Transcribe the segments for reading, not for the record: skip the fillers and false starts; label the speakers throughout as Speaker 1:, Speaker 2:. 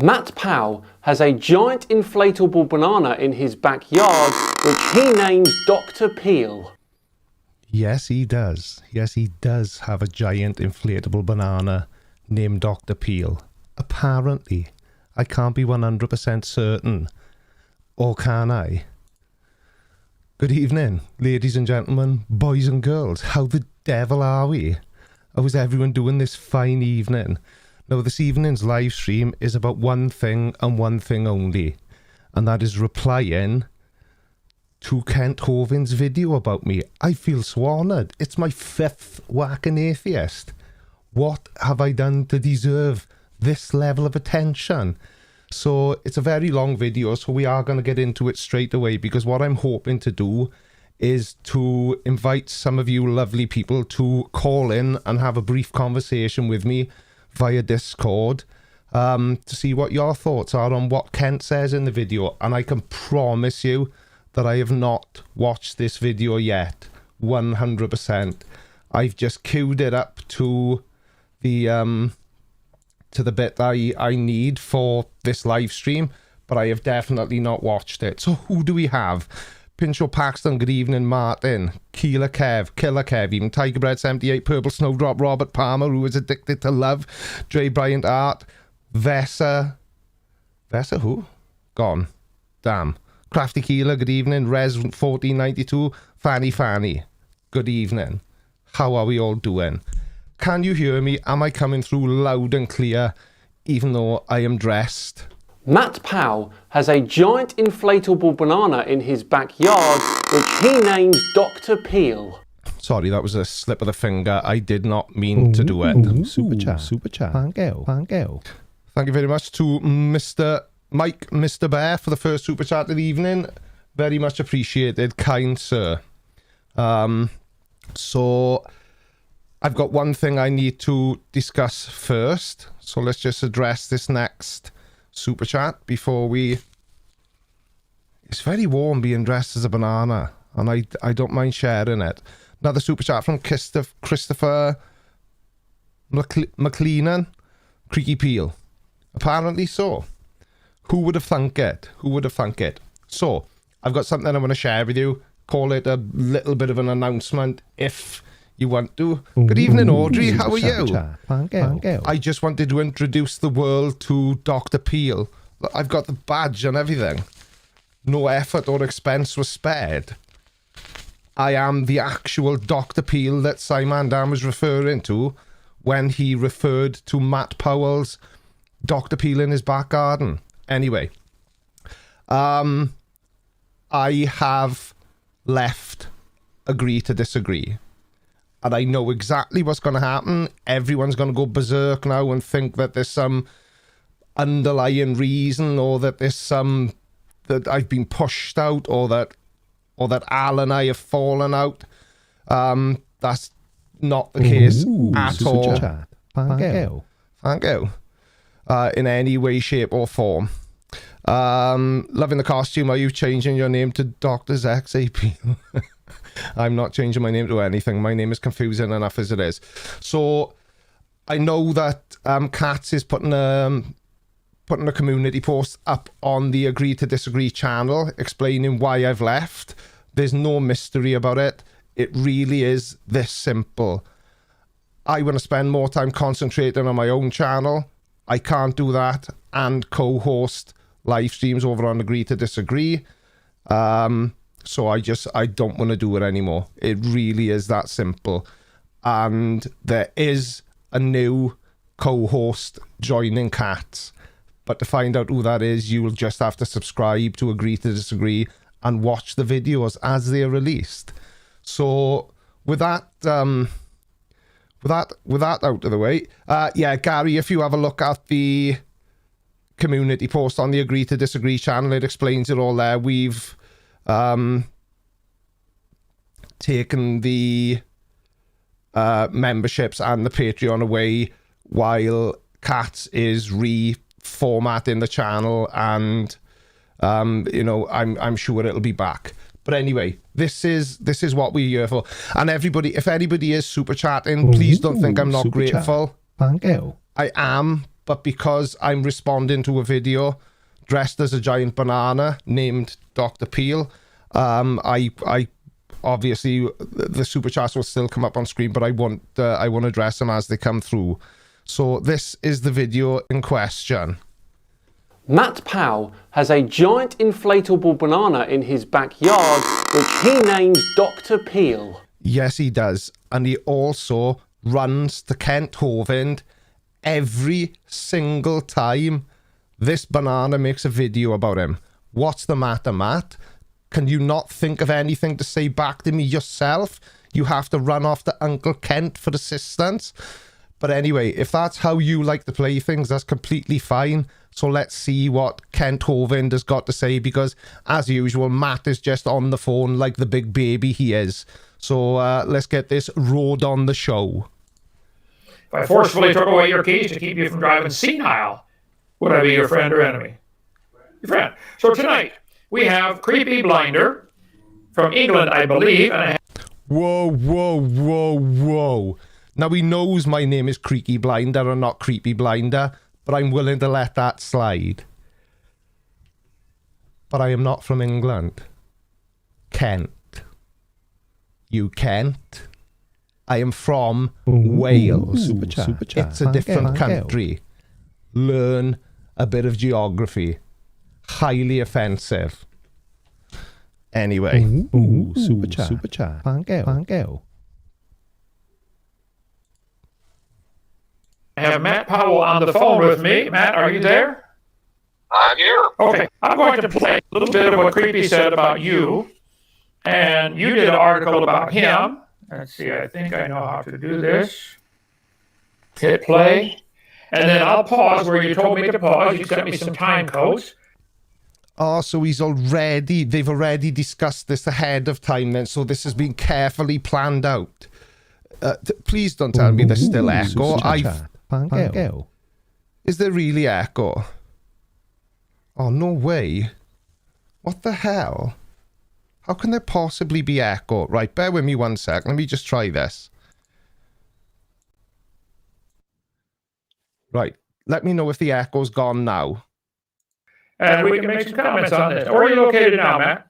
Speaker 1: Matt Powell has a giant inflatable banana in his backyard, which he names Dr. Peel.
Speaker 2: Yes, he does. Yes, he does have a giant inflatable banana named Dr. Peel. Apparently. I can't be 100% certain. Or can I? Good evening, ladies and gentlemen, boys and girls. How the devil are we? How is everyone doing this fine evening? Now, this evening's live stream is about one thing and one thing only, and that is replying to Kent Hovind's video about me. I feel so honoured. It's my 5th whacking atheist. What have I done to deserve this level of attention? So it's a very long video, so we are going to get into it straight away, because what I'm hoping to do is to invite some of you lovely people to call in and have a brief conversation with me via Discord, to see what your thoughts are on what Kent says in the video. And I can promise you that I have not watched this video yet, 100%. I've just queued it up to the bit I need for this live stream, but I have definitely not watched it. So who do we have? Pincho Paxton, good evening. Martin, Killer Kev, even Tiger Bread 78, Purple Snowdrop, Robert Palmer, who is addicted to love, Dre Bryant Art, Vessa who? Gone. Damn. Crafty Keeler, good evening. Res 1492, Fanny, good evening. How are we all doing? Can you hear me? Am I coming through loud and clear, even though I am dressed?
Speaker 1: Matt Powell has a giant inflatable banana in his backyard, which he names Dr. Peel.
Speaker 2: Sorry, that was a slip of the finger. I did not mean to do it.
Speaker 3: Super chat. Thank you.
Speaker 2: Thank you very much to Mr. Mike, Mr. Bear, for the first super chat of the evening. Very much appreciated, kind sir. So I've got one thing I need to discuss first. So let's just address this next super chat before we... It's very warm being dressed as a banana, and I don't mind sharing it. Another super chat from Christopher McLeanan, Creaky Peel. Apparently so. Who would have thunk it? So I've got something I want to share with you. Call it a little bit of an announcement if you want to. Good evening, Audrey. How are you?
Speaker 3: Thank you.
Speaker 2: I just wanted to introduce the world to Dr. Peel. I've got the badge and everything. No effort or expense was spared. I am the actual Dr. Peel that Simon Dan was referring to when he referred to Matt Powell's Dr. Peel in his back garden. Anyway, I have left Agree to Disagree. And I know exactly what's going to happen. Everyone's going to go berserk now and think that there's some underlying reason, or that there's some... that I've been pushed out, or that Al and I have fallen out. That's not the case at all. Thank you. In any way, shape or form. Loving the costume. Are you changing your name to Dr. XAP? I'm not changing my name to anything. My name is confusing enough as it is. So I know that Katz is putting putting a community post up on the Agree to Disagree channel explaining why I've left. There's no mystery about it. It really is this simple. I want to spend more time concentrating on my own channel. I can't do that and co-host live streams over on Agree to Disagree. So I don't want to do it anymore. It really is that simple. And there is a new co-host joining Cats. But to find out who that is, you will just have to subscribe to Agree to Disagree and watch the videos as they're released. So with that out of the way, yeah, Gary, if you have a look at the community post on the Agree to Disagree channel, it explains it all there. We've taken the memberships and the Patreon away while Cats is reformatting the channel, and you know, I'm sure it'll be back. But anyway, this is what we're here for. And everybody, if anybody is super chatting, please don't think I'm not grateful.
Speaker 3: Thank you.
Speaker 2: I am, but because I'm responding to a video dressed as a giant banana named Dr. Peel, I obviously the super chats will still come up on screen, but I won't address them as they come through. So this is the video in question.
Speaker 1: Matt Powell has a giant inflatable banana in his backyard, which he names Dr. Peel.
Speaker 2: Yes, he does. And he also runs to Kent Hovind every single time this banana makes a video about him. What's the matter, Matt? Can you not think of anything to say back to me yourself? You have to run off to Uncle Kent for assistance. But anyway, if that's how you like to play things, that's completely fine. So let's see what Kent Hovind has got to say, because as usual, Matt is just on the phone like the big baby he is. So let's get this road on the show.
Speaker 4: If I forcefully took away your keys to keep you from driving senile, would I be your friend or enemy? Your friend. So tonight, we have Creepy Blinder from England, I believe. And
Speaker 2: Whoa, whoa, whoa, whoa. Now he knows my name is Creaky Blinder and not Creepy Blinder, but I'm willing to let that slide. But I am not from England. Kent. You Kent. I am from Wales.
Speaker 3: Super chat.
Speaker 2: It's a different country. Learn a bit of geography. Highly offensive. Anyway.
Speaker 3: Super chat. Thank you.
Speaker 4: I have Matt Powell on the phone with me. Matt, are you there?
Speaker 5: I'm here.
Speaker 4: Okay, I'm going to play a little bit of what Creepy said about you. And you did an article about him. Let's see, I think I know how to do this. Hit play. And then I'll pause where you told me to pause. You sent me some time codes.
Speaker 2: Oh, so they've already discussed this ahead of time then, so this has been carefully planned out. Please don't tell me there's still echo.
Speaker 3: Thank you.
Speaker 2: Is there really echo? Oh, no way. What the hell? How can there possibly be echo? Right, bear with me 1 sec. Let me just try this. Right, let me know if the echo's gone now.
Speaker 4: And we can make some comments on this. Where are you located now, Matt?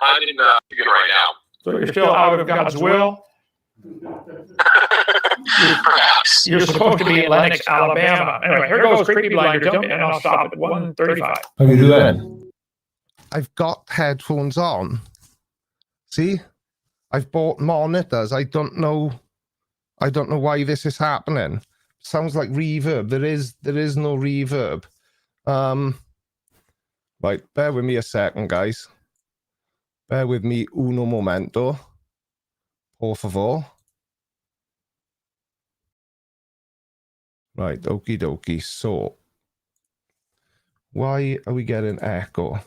Speaker 5: I'm in Michigan right now.
Speaker 4: So you're still out of God's will?
Speaker 5: Perhaps.
Speaker 4: You're supposed to be in Lenox, Alabama. Anyway, here goes Creepy Blinder. Jump in, and I'll stop at 1:35.
Speaker 6: How you doing?
Speaker 2: I've got headphones on. See? I've bought monitors. I don't know why this is happening. Sounds like reverb. There is no reverb. Right, bear with me a second, guys. Bear with me uno momento. Por favor. Right, okie dokie. So, why are we getting echo?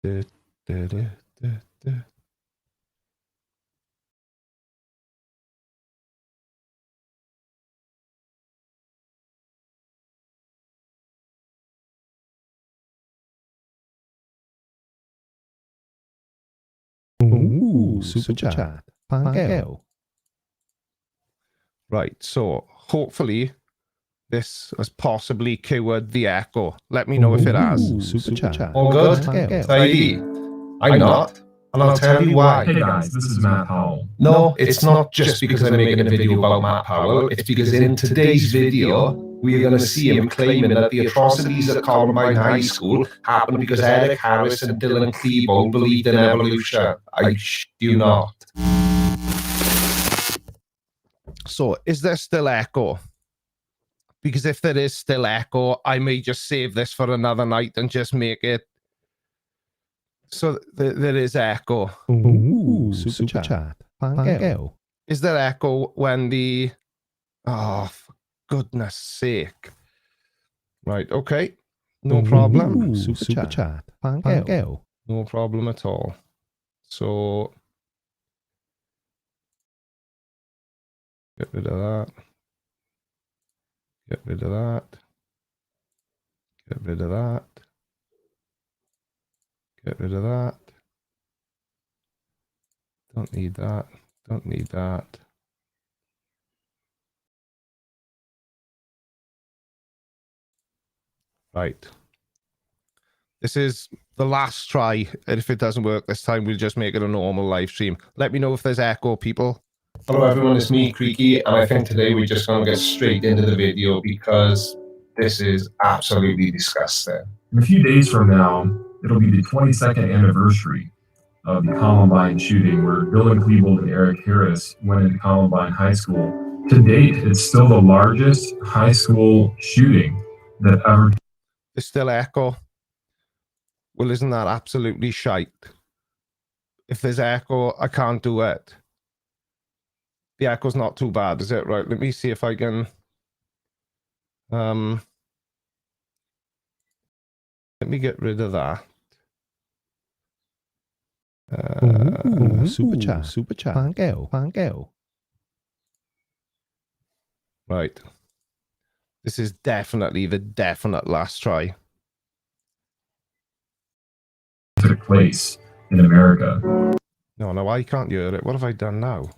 Speaker 2: Da, da, da, da, da.
Speaker 3: Super chat. Thank you.
Speaker 2: Right, so hopefully this has possibly cured the echo. Let me know if it has.
Speaker 3: Super chat.
Speaker 6: All good? Tidy? I'm not, and I'll tell you why.
Speaker 7: Hey guys, this is Matt Powell.
Speaker 6: No, it's not just because I'm making a video about Matt Powell. It's because in today's video, we're going to see him claiming that the atrocities at Columbine High School happened because Eric Harris and Dylan Klebold believed in evolution. I do not.
Speaker 2: So is there still echo? Because if there is still echo, I may just save this for another night and just make it so there is echo.
Speaker 3: Super chat. Pangeo.
Speaker 2: Is there echo when the... Oh, for goodness sake. Right, okay. No problem.
Speaker 3: Super chat. Pangeo.
Speaker 2: No problem at all. So... Get rid of that. Get rid of that. Get rid of that. Get rid of that. Don't need that. Don't need that. Right. This is the last try. And if it doesn't work this time, we'll just make it a normal live stream. Let me know if there's echo, people.
Speaker 6: Hello everyone, it's me, Creaky, and I think today we're just going to get straight into the video because this is absolutely disgusting.
Speaker 7: In a few days from now, it'll be the 22nd anniversary of the Columbine shooting where Dylan Klebold and Eric Harris went into Columbine High School. To date, it's still the largest high school shooting that ever...
Speaker 2: There's still echo. Well, isn't that absolutely shite? If there's echo, I can't do it. The echo's not too bad, is it? Right, let me see if I can... Let me get rid of that.
Speaker 3: Super chat. Super chat. Pangeo.
Speaker 2: Right. This is definitely the definite last try.
Speaker 7: took place in America.
Speaker 2: No, I can't hear it. What have I done now?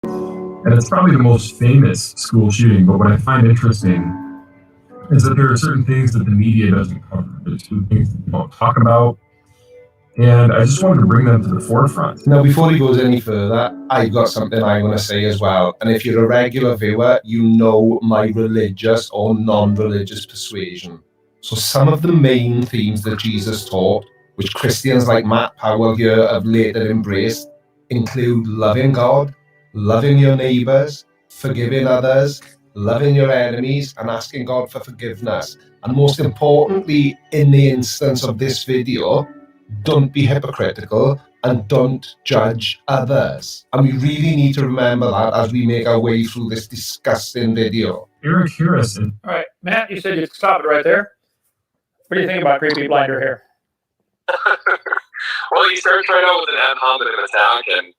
Speaker 7: And it's probably the most famous school shooting, but what I find interesting is that there are certain things that the media doesn't cover. There's certain things that they don't talk about. And I just wanted to bring them to the forefront.
Speaker 6: Now, before he goes any further, I've got something I want to say as well. And if you're a regular viewer, you know my religious or non-religious persuasion. So some of the main themes that Jesus taught, which Christians like Matt Powell here have later embraced, include loving God, loving your neighbors, forgiving others, loving your enemies, and asking God for forgiveness. And most importantly, in the instance of this video, don't be hypocritical and don't judge others. And we really need to remember that as we make our way through this disgusting video.
Speaker 7: Eric Harris.
Speaker 4: All right, Matt, you said you'd stop it right there. What do you think about Creepy Blinder here?
Speaker 5: Well, he starts right out with an ad hominem attack, and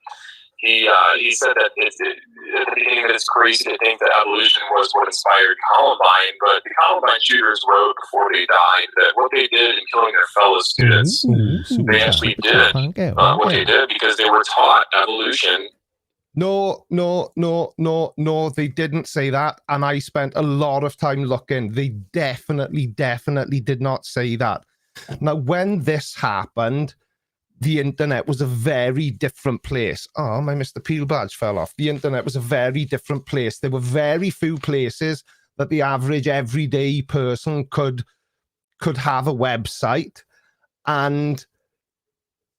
Speaker 5: he said that at the beginning that it's crazy to think that evolution was what inspired Columbine, but the Columbine shooters wrote before they died that what they did in killing their fellow students, they actually did what they did because they were taught evolution.
Speaker 2: No, they didn't say that. And I spent a lot of time looking. They definitely did not say that. Now, when this happened, the internet was a very different place. Oh, my Mr. Peel badge fell off. The internet was a very different place. There were very few places that the average everyday person could have a website. And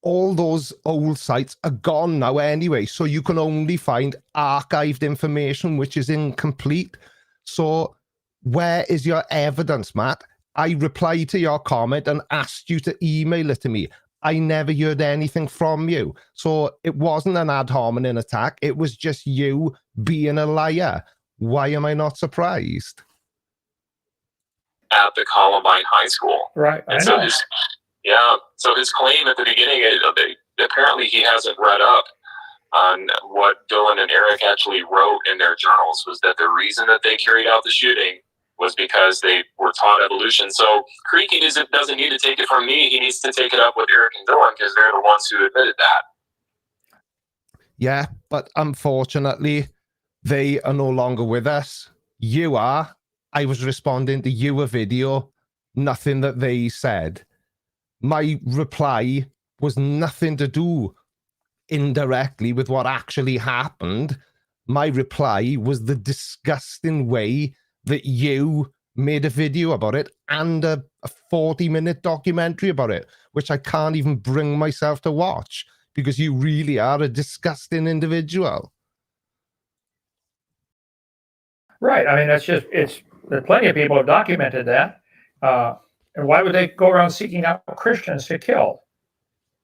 Speaker 2: all those old sites are gone now anyway. So you can only find archived information, which is incomplete. So where is your evidence, Matt? I replied to your comment and asked you to email it to me. I never heard anything from you. So it wasn't an ad hominem attack. It was just you being a liar. Why am I not surprised?
Speaker 5: At the Columbine High School.
Speaker 4: Right, I
Speaker 5: And
Speaker 4: know.
Speaker 5: so his claim at the beginning, apparently he hasn't read up on what Dylan and Eric actually wrote in their journals, was that the reason that they carried out the shooting was because they were taught evolution. So Creaky doesn't need to take it from me. He needs to take it up with Eric and Dylan because they're the ones who admitted that.
Speaker 2: Yeah, but unfortunately, they are no longer with us. You are. I was responding to your video, nothing that they said. My reply was nothing to do indirectly with what actually happened. My reply was the disgusting way that you made a video about it and a 40-minute documentary about it, which I can't even bring myself to watch because you really are a disgusting individual.
Speaker 4: Right. I mean, there's plenty of people have documented that. And why would they go around seeking out Christians to kill?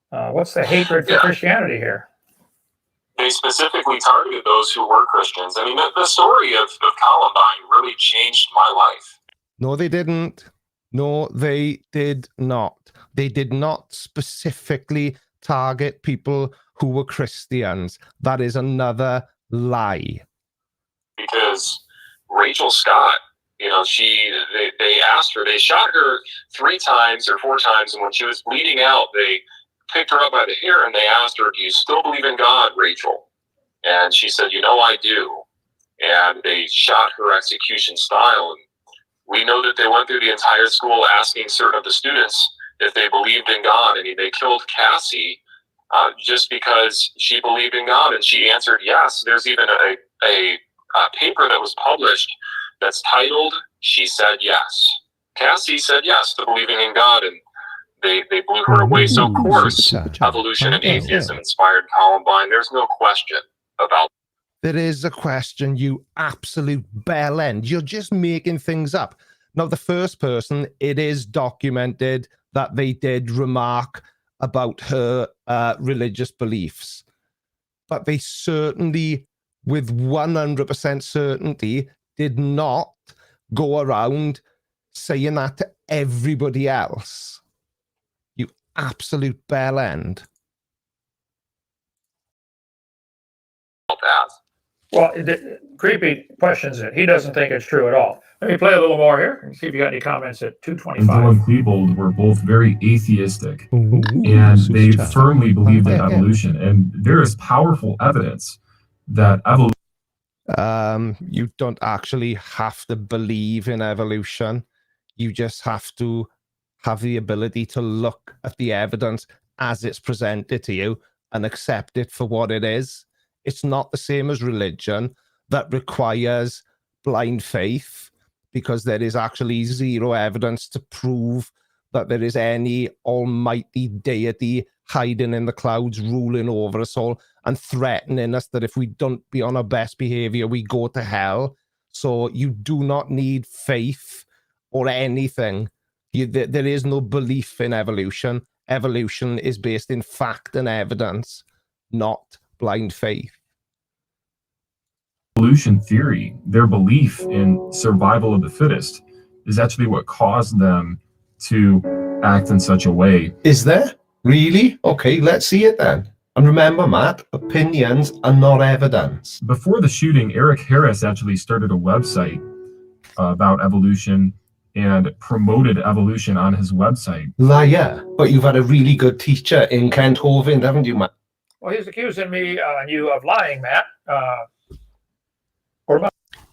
Speaker 4: What's the hatred for Christianity here?
Speaker 5: They specifically targeted those who were Christians. I mean, the story of Columbine really changed my life.
Speaker 2: No, they didn't. No, they did not. They did not specifically target people who were Christians. That is another lie.
Speaker 5: Because Rachel Scott, you know, they asked her, they shot her 3 times or 4 times, and when she was bleeding out, they picked her up by the hair and they asked her, "Do you still believe in God, Rachel?" And she said, "You know, I do." And they shot her execution style. And we know that they went through the entire school asking certain of the students if they believed in God. And they killed Cassie just because she believed in God. And she answered yes. There's even a paper that was published that's titled, "She Said Yes." Cassie said yes to believing in God, and they blew her away. So, of course, evolution and atheism inspired Columbine. There's no question about
Speaker 2: There is a question, you absolute bellend. You're just making things up. Now, the first person, it is documented that they did remark about her religious beliefs. But they certainly, with 100% certainty, did not go around saying that to everybody else. You absolute bellend.
Speaker 5: that.
Speaker 4: Well, creepy questions it. He doesn't think it's true at all. Let me play a little more here and see if you got any comments at
Speaker 7: and
Speaker 4: 225.
Speaker 7: Dylan Klebold were both very atheistic,
Speaker 3: Ooh,
Speaker 7: and
Speaker 3: super
Speaker 7: they
Speaker 3: chat.
Speaker 7: firmly believed in
Speaker 3: Yeah.
Speaker 7: evolution. And there is powerful evidence that evolution
Speaker 2: You don't actually have to believe in evolution. You just have to have the ability to look at the evidence as it's presented to you and accept it for what it is. It's not the same as religion that requires blind faith, because there is actually zero evidence to prove that there is any almighty deity hiding in the clouds, ruling over us all and threatening us that if we don't be on our best behavior, we go to hell. So you do not need faith or anything. There is no belief in evolution. Evolution is based in fact and evidence, not blind faith.
Speaker 7: evolution theory, their belief in survival of the fittest, is actually what caused them to act in such a way.
Speaker 6: Is there? Really? Okay, let's see it then. And remember, Matt, opinions are not evidence.
Speaker 7: Before the shooting, Eric Harris actually started a website about evolution and promoted evolution on his website.
Speaker 6: Liar. But you've had a really good teacher in Kent Hovind, haven't you, Matt?
Speaker 4: Well, he's accusing me and you of lying, Matt.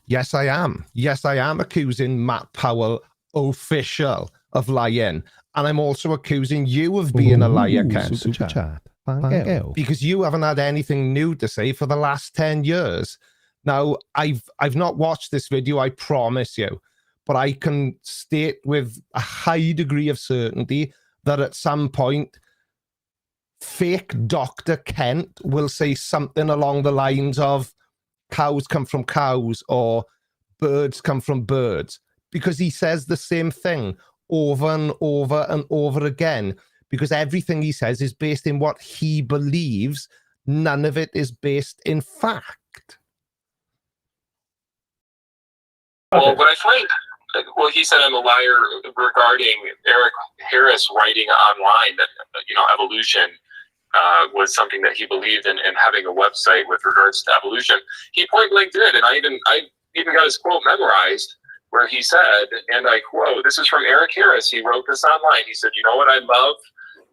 Speaker 2: Yes, I am. Yes, I am accusing Matt Powell, official, of lying. And I'm also accusing you of being a liar, Ken.
Speaker 3: Super chat. Thank you.
Speaker 2: Because you haven't had anything new to say for the last 10 years. Now, I've not watched this video, I promise you, but I can state with a high degree of certainty that at some point, fake Dr. Kent will say something along the lines of cows come from cows or birds come from birds, because he says the same thing over and over and over again, because everything he says is based in what he believes. None of it is based in fact.
Speaker 5: Well, what I find, well, he said I'm a liar regarding Eric Harris writing online that, you know, evolution was something that he believed in, and having a website with regards to evolution. He point blank did, and I even got his quote memorized, where he said, and I quote, this is from Eric Harris, he wrote this online, he said, "You know what I love?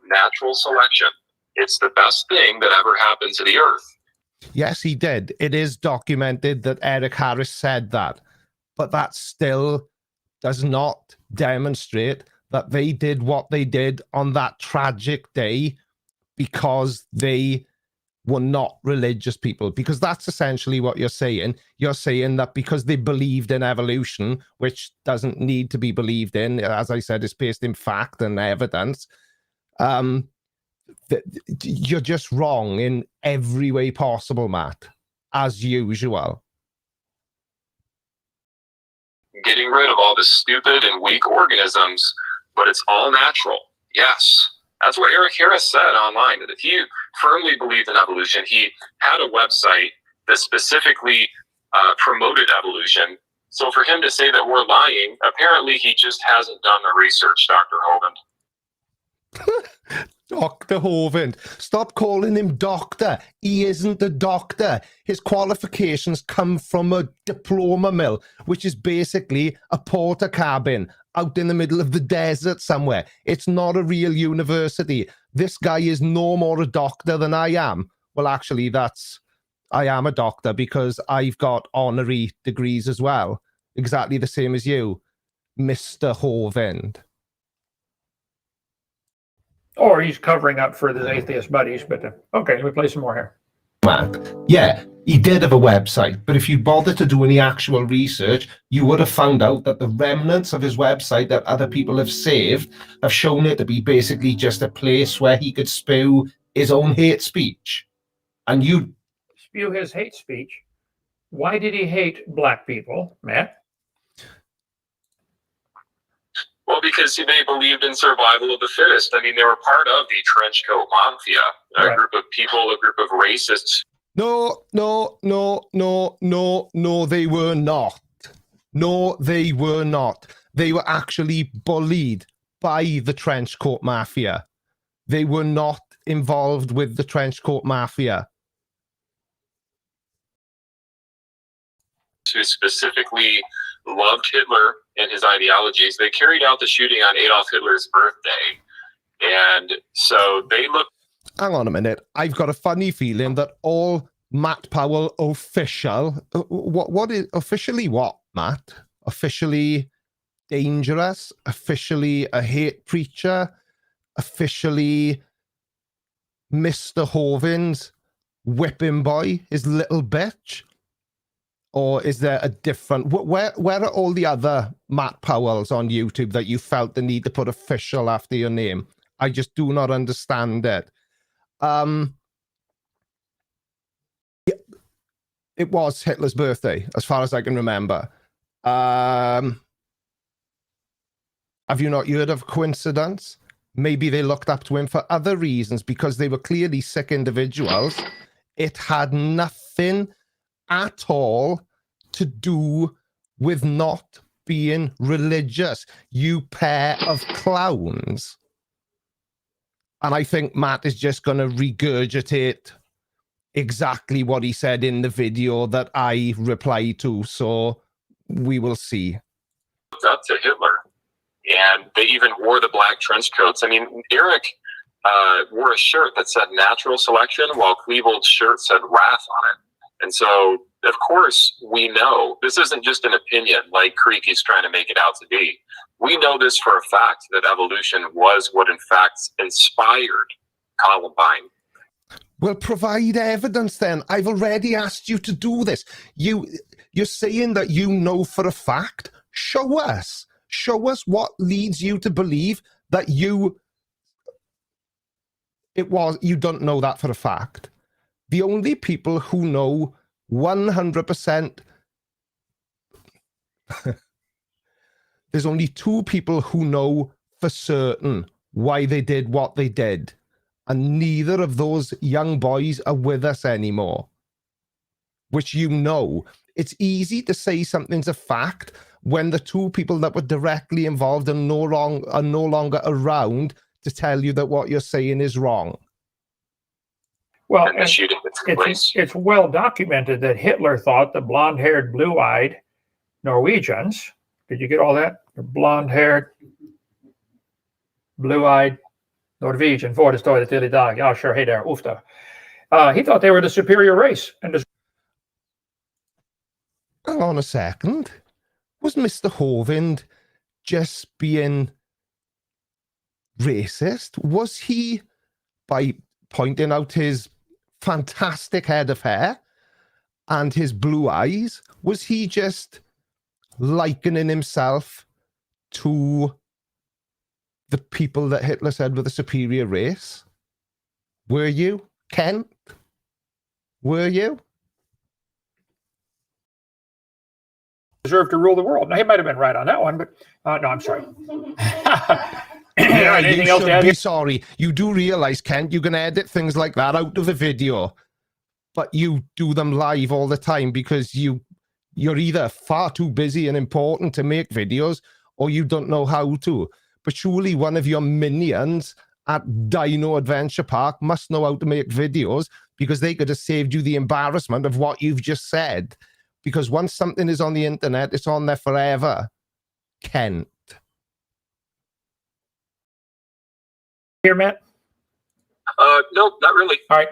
Speaker 5: Natural selection. It's the best thing that ever happened to the earth."
Speaker 2: Yes, he did. It is documented that Eric Harris said that, but that still does not demonstrate that they did what they did on that tragic day because they were not religious people, because that's essentially what you're saying. You're saying that because they believed in evolution, which doesn't need to be believed in, as I said, it's based in fact and evidence, you're just wrong in every way possible, Matt, as usual.
Speaker 5: Getting rid of all the stupid and weak organisms, but it's all natural. Yes. That's what Eric Harris said online, that if he firmly believed in evolution, he had a website that specifically promoted evolution. So for him to say that we're lying, apparently he just hasn't done the research, Dr. Hovind.
Speaker 2: Dr. Hovind. Stop calling him doctor. He isn't a doctor. His qualifications come from a diploma mill, which is basically a porter cabin out in the middle of the desert somewhere. It's not a real university. This guy is no more a doctor than I am. Well, actually, I am a doctor because I've got honorary degrees as well. Exactly the same as you, Mr. Hovind.
Speaker 4: Or he's covering up for the atheist buddies, but okay, let me play some more here.
Speaker 6: Yeah, he did have a website, but if you bothered to do any actual research, you would have found out that the remnants of his website that other people have saved have shown it to be basically just a place where he could spew his own hate speech. And you
Speaker 4: spew his hate speech. Why did he hate black people, Matt?
Speaker 5: Well, because they believed in survival of the fittest. I mean, they were part of the trench coat mafia, a group of people, a group of racists.
Speaker 2: No, they were not. No, they were not. They were actually bullied by the trench coat mafia. They were not involved with the trench coat mafia.
Speaker 5: Who specifically loved Hitler and his ideologies. They carried out the shooting on Adolf Hitler's birthday. And so they looked...
Speaker 2: Hang on a minute. I've got a funny feeling that all Matt Powell official... What is... Officially what, Matt? Officially dangerous? Officially a hate preacher? Officially Mr. Hovind's whipping boy? His little bitch? Or is there a different... Where are all the other Matt Powells on YouTube that you felt the need to put official after your name? I just do not understand it. It was Hitler's birthday, as far as I can remember. Have you not heard of coincidence? Maybe they looked up to him for other reasons, because they were clearly sick individuals. It had nothing at all to do with not being religious, you pair of clowns. And I think Matt is just going to regurgitate exactly what he said in the video that I replied to, so we will see.
Speaker 5: Up to Hitler, and they even wore the black trench coats. I mean, Eric wore a shirt that said natural selection, while Klebold's shirt said wrath on it. And so, of course, we know this isn't just an opinion like Creaky's trying to make it out to be. We know this for a fact, that evolution was what in fact inspired Columbine.
Speaker 2: Well, provide evidence then. I've already asked you to do this. You're saying that you know for a fact. Show us. Show us what leads you to believe that you don't know that for a fact. The only people who know 100%, there's only two people who know for certain why they did what they did. And neither of those young boys are with us anymore. Which you know. It's easy to say something's a fact when the two people that were directly involved are no longer around to tell you that what you're saying is wrong.
Speaker 4: Well,
Speaker 5: And the shooting that took place.
Speaker 4: it's well documented that Hitler thought the blonde-haired, blue-eyed Norwegians, did you get all that? The blonde-haired, blue-eyed Norwegian, for det står det till idag. Ja, sure, hey there, ofta. He thought they were the superior race. And
Speaker 2: Hang on a second. Was Mr. Hovind just being racist? Was he, by pointing out his fantastic head of hair and his blue eyes, was he just likening himself to the people that Hitler said were the superior race? Were you, Kent? Were you?
Speaker 4: deserved to rule the world. Now, he might have been right on that one, but no, I'm sorry.
Speaker 2: Yeah,
Speaker 4: anything
Speaker 2: you
Speaker 4: else to
Speaker 2: should
Speaker 4: add
Speaker 2: be
Speaker 4: here?
Speaker 2: sorry. You do realize, Kent, you can edit things like that out of a video, but you do them live all the time because you're either far too busy and important to make videos, or you don't know how to. But surely one of your minions at Dino Adventure Park must know how to make videos, because they could have saved you the embarrassment of what you've just said. Because once something is on the internet, it's on there forever. Kent.
Speaker 4: Here, Matt?
Speaker 5: No, not really.
Speaker 4: All right.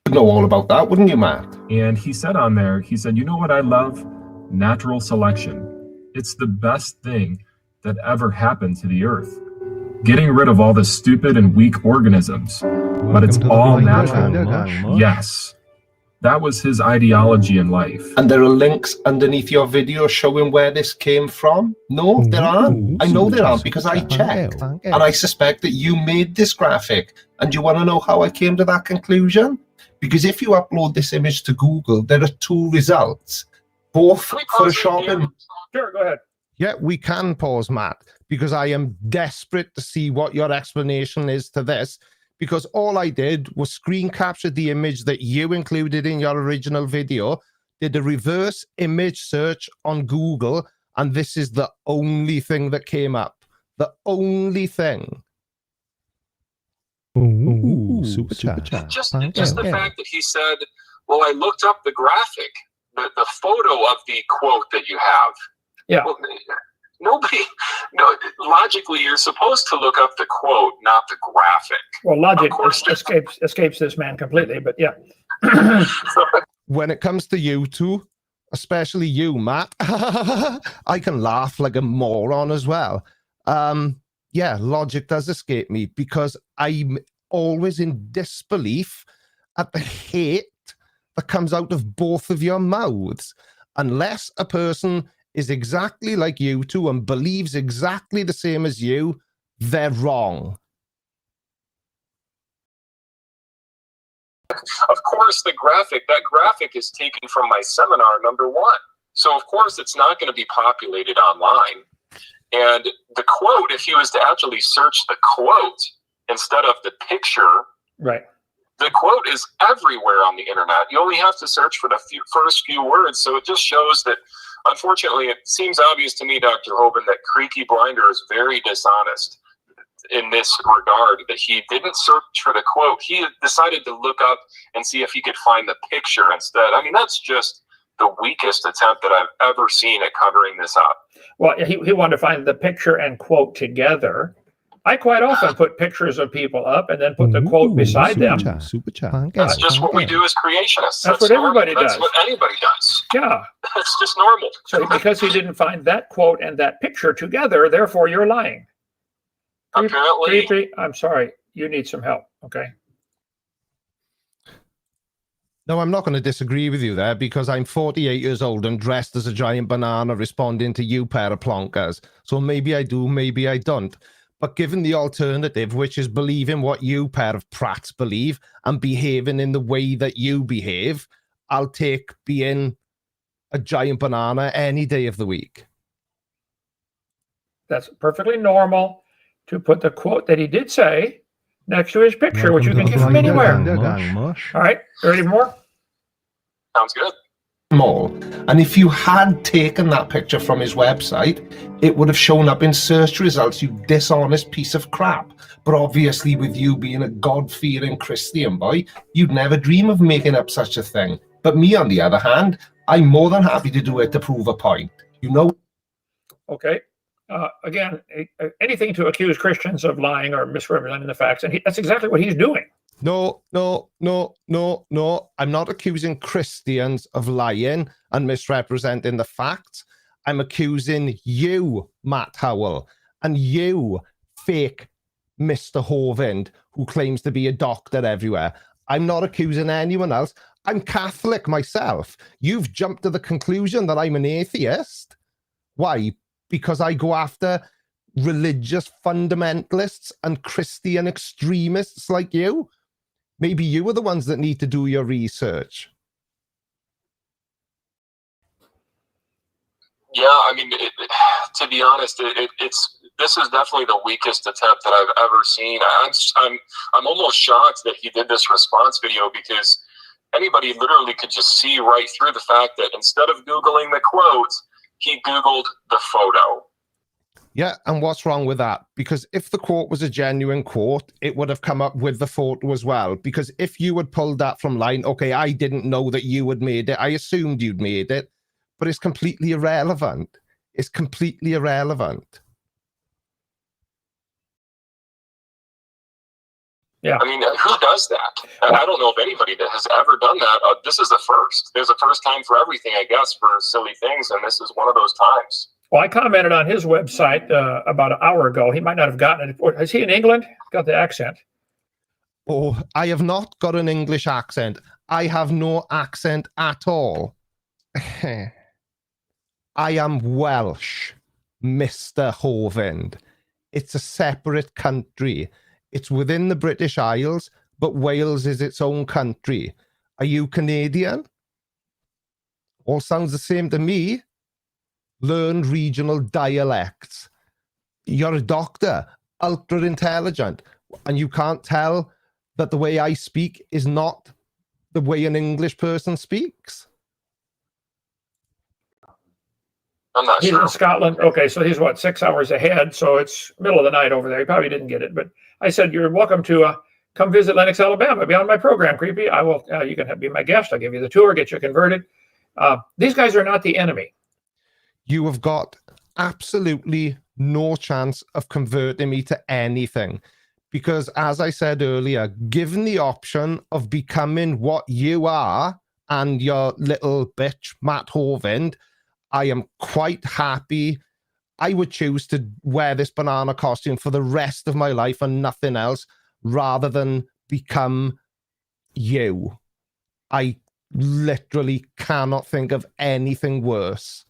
Speaker 6: You'd know all about that, wouldn't you, Matt?
Speaker 7: And he said on there, he said, you know what I love? Natural selection. It's the best thing that ever happened to the earth. Getting rid of all the stupid and weak organisms. But it's all natural. Yes. That was his ideology in life.
Speaker 6: And there are links underneath your video showing where this came from? No, there aren't. I know there aren't because I checked. And I suspect that you made this graphic. And you want to know how I came to that conclusion? Because if you upload this image to Google, there are two results. Both for a shopping.
Speaker 4: Sure, go ahead.
Speaker 2: Yeah, we can pause, Matt, because I am desperate to see what your explanation is to this. Because all I did was screen capture the image that you included in your original video, did a reverse image search on Google, and this is the only thing that came up. The only thing.
Speaker 3: Ooh, super chat.
Speaker 5: Just the fact that he said, well, I looked up the graphic, the photo of the quote that you have.
Speaker 4: Yeah.
Speaker 5: Well, logically, you're supposed to look up the quote, not the graphic.
Speaker 4: Well, logic escapes this man completely, but yeah.
Speaker 2: When it comes to you two, especially you, Matt, I can laugh like a moron as well. Yeah, logic does escape me because I'm always in disbelief at the hate that comes out of both of your mouths. Unless a person is exactly like you two and believes exactly the same as you, they're wrong.
Speaker 5: Of course, that graphic is taken from my seminar #1. So, of course, it's not going to be populated online. And the quote, if he was to actually search the quote instead of the picture,
Speaker 4: right,
Speaker 5: the quote is everywhere on the internet. You only have to search for the first few words. So it just shows that, unfortunately, it seems obvious to me, Dr. Hovind, that Creaky Blinder is very dishonest in this regard, that he didn't search for the quote. He decided to look up and see if he could find the picture instead. I mean, that's just the weakest attempt that I've ever seen at covering this up.
Speaker 4: Well, he wanted to find the picture and quote together. I quite often put pictures of people up and then put the quote beside them.
Speaker 3: Super chat.
Speaker 5: That's just what we do as creationists.
Speaker 4: That's what everybody does.
Speaker 5: That's what anybody does.
Speaker 4: Yeah.
Speaker 5: That's just normal.
Speaker 4: So because he didn't find that quote and that picture together, therefore you're lying.
Speaker 5: Apparently.
Speaker 4: I'm sorry. You need some help, okay?
Speaker 2: No, I'm not going to disagree with you there because I'm 48 years old and dressed as a giant banana responding to you pair of plonkers. So maybe I do, maybe I don't. But given the alternative, which is believing what you pair of prats believe and behaving in the way that you behave, I'll take being a giant banana any day of the week.
Speaker 4: That's perfectly normal to put the quote that he did say next to his picture, which you can get from anywhere. All right, ready for more?
Speaker 5: Sounds good.
Speaker 6: More. And if you had taken that picture from his website, it would have shown up in search results, you dishonest piece of crap. But obviously, with you being a God-fearing Christian boy, you'd never dream of making up such a thing. But me, on the other hand, I'm more than happy to do it to prove a point. You know?
Speaker 4: Okay. Again, anything to accuse Christians of lying or misrepresenting the facts, and that's exactly what he's doing.
Speaker 2: No. I'm not accusing Christians of lying and misrepresenting the facts. I'm accusing you, Matt Howell, and you, fake Mr. Hovind, who claims to be a doctor everywhere. I'm not accusing anyone else. I'm Catholic myself. You've jumped to the conclusion that I'm an atheist. Why? Because I go after religious fundamentalists and Christian extremists like you? Maybe you are the ones that need to do your research.
Speaker 5: Yeah, I mean, to be honest, this is definitely the weakest attempt that I've ever seen. I'm almost shocked that he did this response video, because anybody literally could just see right through the fact that instead of Googling the quote, he Googled the photo.
Speaker 2: Yeah, and what's wrong with that? Because if the quote was a genuine quote, it would have come up with the photo as well. Because if you had pulled that from line, okay, I didn't know that you had made it. I assumed you'd made it. But it's completely irrelevant. It's completely irrelevant.
Speaker 4: Yeah.
Speaker 5: I mean, who does that? I don't know of anybody that has ever done that. This is the first. There's a first time for everything, I guess, for silly things, and this is one of those times.
Speaker 4: Well, I commented on his website about an hour ago. He might not have gotten it. Is he in England? Got the accent.
Speaker 2: Oh, I have not got an English accent. I have no accent at all. I am Welsh, Mr. Hovind. It's a separate country. It's within the British Isles, but Wales is its own country. Are you Canadian? All sounds the same to me. Learn regional dialects. You're a doctor, ultra intelligent, and you can't tell that the way I speak is not the way an English person speaks.
Speaker 5: I'm not
Speaker 4: He's
Speaker 5: sure.
Speaker 4: in Scotland. Okay, so he's what, 6 hours ahead, so it's middle of the night over there. He probably didn't get it, but I said, you're welcome to come visit Lenox, Alabama. Be on my program, Creepy. I will. You can be my guest. I'll give you the tour, get you converted. These guys are not the enemy.
Speaker 2: You have got absolutely no chance of converting me to anything. Because as I said earlier, given the option of becoming what you are and your little bitch, Matt Hovind, I am quite happy. I would choose to wear this banana costume for the rest of my life and nothing else, rather than become you. I literally cannot think of anything worse.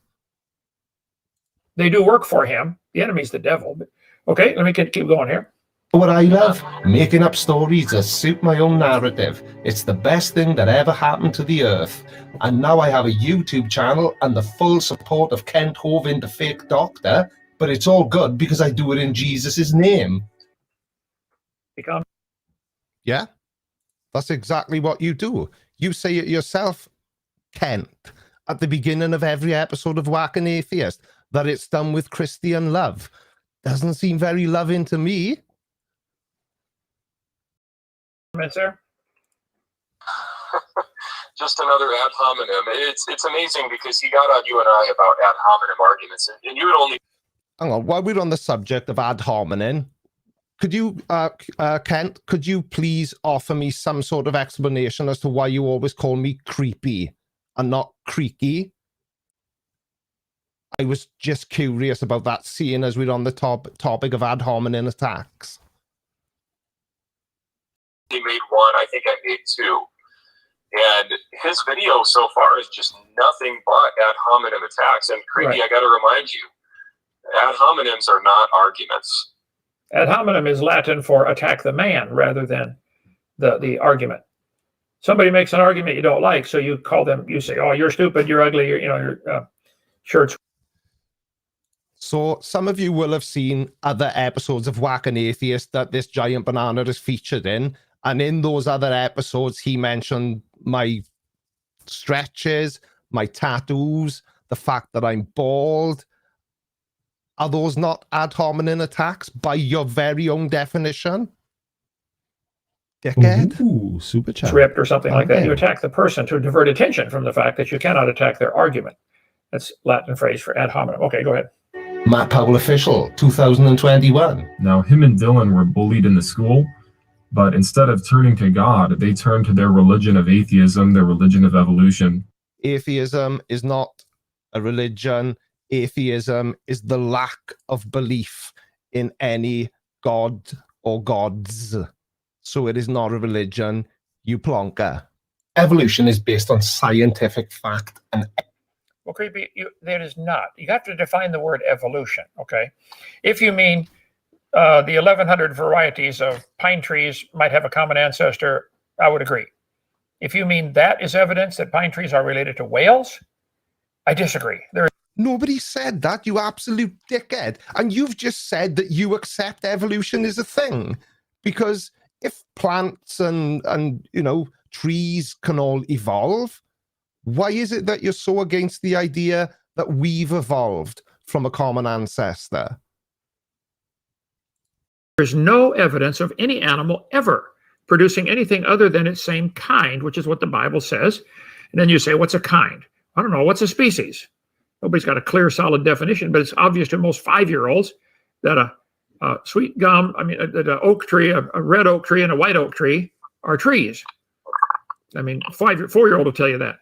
Speaker 4: They do work for him. The enemy's the devil. But okay, let me keep going here.
Speaker 6: What I love, making up stories that suit my own narrative. It's the best thing that ever happened to the earth. And now I have a YouTube channel and the full support of Kent Hovind, the fake doctor, but it's all good because I do it in Jesus' name.
Speaker 2: Yeah, that's exactly what you do. You say it yourself, Kent, at the beginning of every episode of Whack an Atheist, that it's done with Christian love. Doesn't seem very loving to me.
Speaker 4: Sir?
Speaker 5: Just another ad hominem. It's amazing because he got on you and I about ad hominem arguments, and you would only.
Speaker 2: Hang on, while we're on the subject of ad hominem, could you, Kent, could you please offer me some sort of explanation as to why you always call me creepy and not creaky? I was just curious about that, seeing as we're on the topic of ad hominem attacks.
Speaker 5: He made one, I think I made two. And his video so far is just nothing but ad hominem attacks. And Creepy,
Speaker 4: Right.
Speaker 5: I got to remind you, ad hominems are not arguments.
Speaker 4: Ad hominem is Latin for attack the man rather than the argument. Somebody makes an argument you don't like, so you call them, you say, oh, you're stupid, you're ugly, you're shirts.
Speaker 2: So some of you will have seen other episodes of Whack an Atheist that this giant banana is featured in. And in those other episodes, he mentioned my stretches, my tattoos, the fact that I'm bald. Are those not ad hominem attacks by your very own definition? Dickhead.
Speaker 3: Ooh, super chat.
Speaker 4: Ripped or something like that.
Speaker 2: Okay.
Speaker 4: You attack the person to divert attention from the fact that you cannot attack their argument. That's Latin phrase for ad hominem. Okay, go ahead.
Speaker 6: Matt Powell official, 2021.
Speaker 7: Now, him and Dylan were bullied in the school. But instead of turning to God, they turn to their religion of atheism, their religion of evolution.
Speaker 2: Atheism is not a religion. Atheism is the lack of belief in any god or gods. So it is not a religion, you plonker.
Speaker 6: Evolution is based on scientific fact and
Speaker 4: Well, creepy, that is not. You have to define the word evolution, okay? If you mean the 1,100 varieties of pine trees might have a common ancestor, I would agree. If you mean that is evidence that pine trees are related to whales, I disagree.
Speaker 2: Nobody said that, you absolute dickhead. And you've just said that you accept evolution is a thing. Because if plants and you know, trees can all evolve, why is it that you're so against the idea that we've evolved from a common ancestor?
Speaker 4: There's no evidence of any animal ever producing anything other than its same kind, which is what the Bible says. And then you say, what's a kind? I don't know. What's a species? Nobody's got a clear, solid definition, but it's obvious to most 5-year-olds that a sweet gum, that an oak tree, a red oak tree, and a white oak tree are trees. I mean, 4-year-old will tell you that.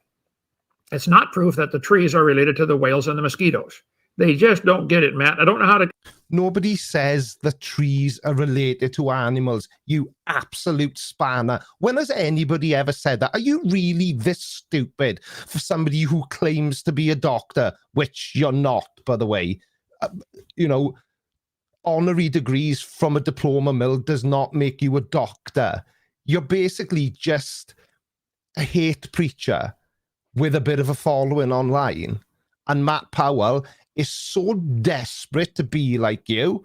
Speaker 4: It's not proof that the trees are related to the whales and the mosquitoes. They just don't get it, Matt. I don't know how to.
Speaker 2: Nobody says that trees are related to animals, you absolute spanner. When has anybody ever said that? Are you really this stupid for somebody who claims to be a doctor, which you're not, by the way? You know, honorary degrees from a diploma mill does not make you a doctor. You're basically just a hate preacher with a bit of a following online. And Matt Powell is so desperate to be like you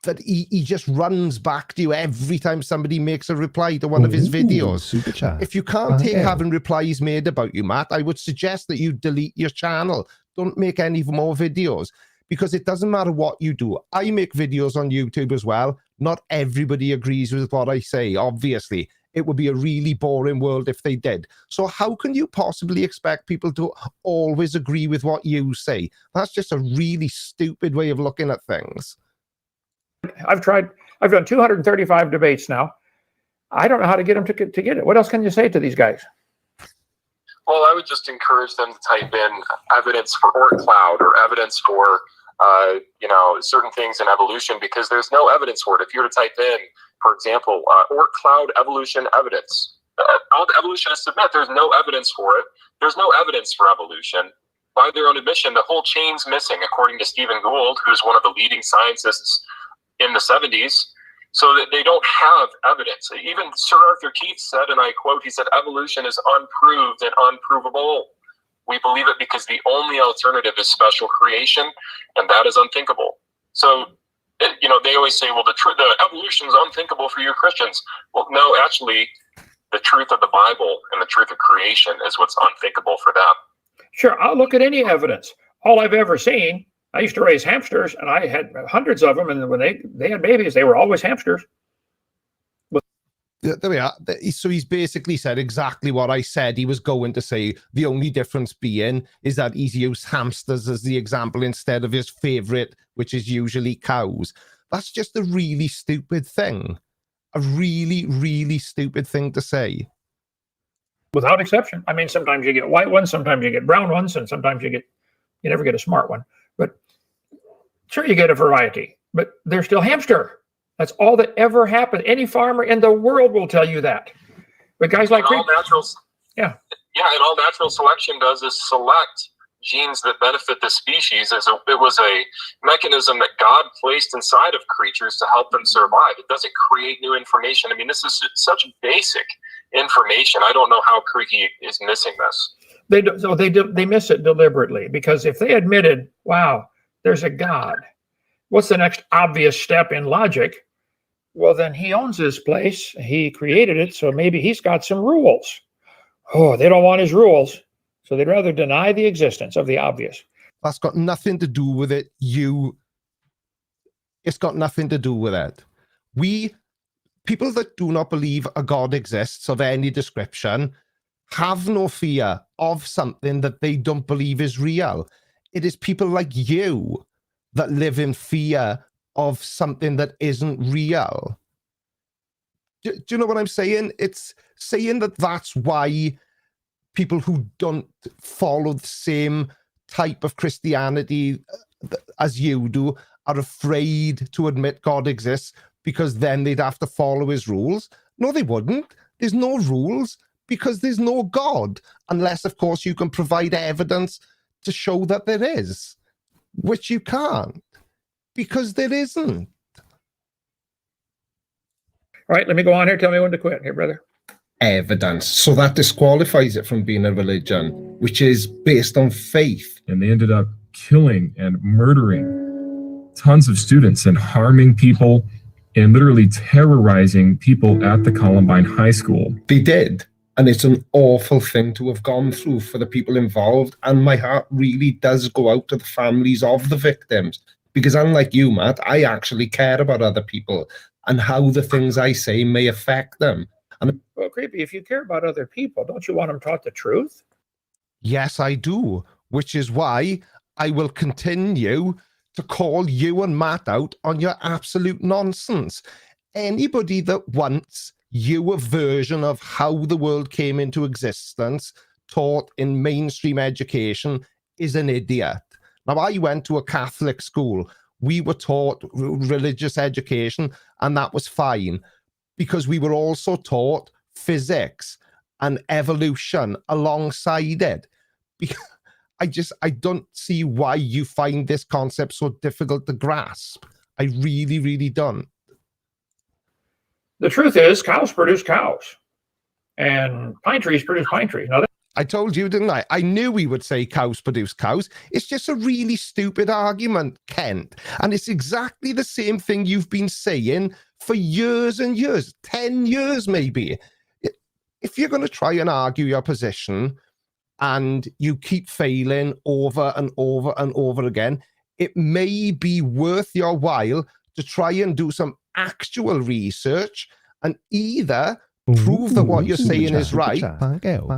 Speaker 2: that he just runs back to you every time somebody makes a reply to one of his videos.
Speaker 3: Super chat.
Speaker 2: If you can't take having replies made about you, Matt, I would suggest that you delete your channel. Don't make any more videos, because it doesn't matter what you do. I make videos on YouTube as well. Not everybody agrees with what I say, obviously. It would be a really boring world if they did. So how can you possibly expect people to always agree with what you say? That's just a really stupid way of looking at things.
Speaker 4: I've done 235 debates now. I don't know how to get them to get it. What else can you say to these guys?
Speaker 5: Well, I would just encourage them to type in evidence for Oort cloud or evidence for, certain things in evolution, because there's no evidence for it. If you were to type in, for example, Oort cloud evolution evidence, all the evolutionists admit there's no evidence for it. There's no evidence for evolution. By their own admission, the whole chain's missing, according to Stephen Gould, who's one of the leading scientists in the 70s. So that they don't have evidence. Even Sir Arthur Keith said, and I quote, he said, evolution is unproved and unprovable. We believe it because the only alternative is special creation, and that is unthinkable. So, they always say, well, the evolution is unthinkable for you Christians. Well, no, actually, the truth of the Bible and the truth of creation is what's unthinkable for them.
Speaker 4: Sure, I'll look at any evidence. All I've ever seen, I used to raise hamsters, and I had hundreds of them, and when they had babies, they were always hamsters.
Speaker 2: There we are. So he's basically said exactly what I said he was going to say. The only difference being is that he's used hamsters as the example instead of his favorite, which is usually cows. That's just a really stupid thing. A really, really stupid thing to say.
Speaker 4: Without exception. I mean, sometimes you get white ones, sometimes you get brown ones, and sometimes you never get a smart one. But sure, you get a variety, but they're still hamster. That's all that ever happened. Any farmer in the world will tell you that. But guys like
Speaker 5: and all natural selection does is select genes that benefit the species. It was a mechanism that God placed inside of creatures to help them survive. It doesn't create new information. I mean, this is such basic information. I don't know how Creaky is missing this.
Speaker 4: They miss it deliberately, because if they admitted, wow, there's a God, what's the next obvious step in logic? Well, then he owns this place. He created it, so maybe he's got some rules. Oh, they don't want his rules, so they'd rather deny the existence of the obvious.
Speaker 2: That's got nothing to do with it. It's got nothing to do with it. People that do not believe a God exists of any description have no fear of something that they don't believe is real. It is people like you that live in fear of something that isn't real. Do you know what I'm saying? It's saying that that's why people who don't follow the same type of Christianity as you do are afraid to admit God exists because then they'd have to follow his rules. No, they wouldn't. There's no rules because there's no God, unless, of course, you can provide evidence to show that there is, which you can't, because there isn't.
Speaker 4: All right, let me go on here. Tell me when to quit. Here, brother.
Speaker 6: Evidence. So that disqualifies it from being a religion, which is based on faith.
Speaker 7: And they ended up killing and murdering tons of students and harming people and literally terrorizing people at the Columbine High School.
Speaker 6: They did. And it's an awful thing to have gone through for the people involved. And my heart really does go out to the families of the victims. Because unlike you, Matt, I actually care about other people and how the things I say may affect them. And
Speaker 4: Well, Creepy, if you care about other people, don't you want them taught the truth?
Speaker 2: Yes, I do, which is why I will continue to call you and Matt out on your absolute nonsense. Anybody that wants you a version of how the world came into existence taught in mainstream education is an idiot. Now, I went to a Catholic school. We were taught religious education, and that was fine because we were also taught physics and evolution alongside it. I don't see why you find this concept so difficult to grasp. I really, really don't.
Speaker 4: The truth is, cows produce cows, and pine trees produce pine trees. Now,
Speaker 2: I told you, didn't I? I knew we would say cows produce cows. It's just a really stupid argument, Kent. And it's exactly the same thing you've been saying for years and years, 10 years maybe. If you're going to try and argue your position and you keep failing over and over and over again, it may be worth your while to try and do some actual research and either prove that what you're saying is right,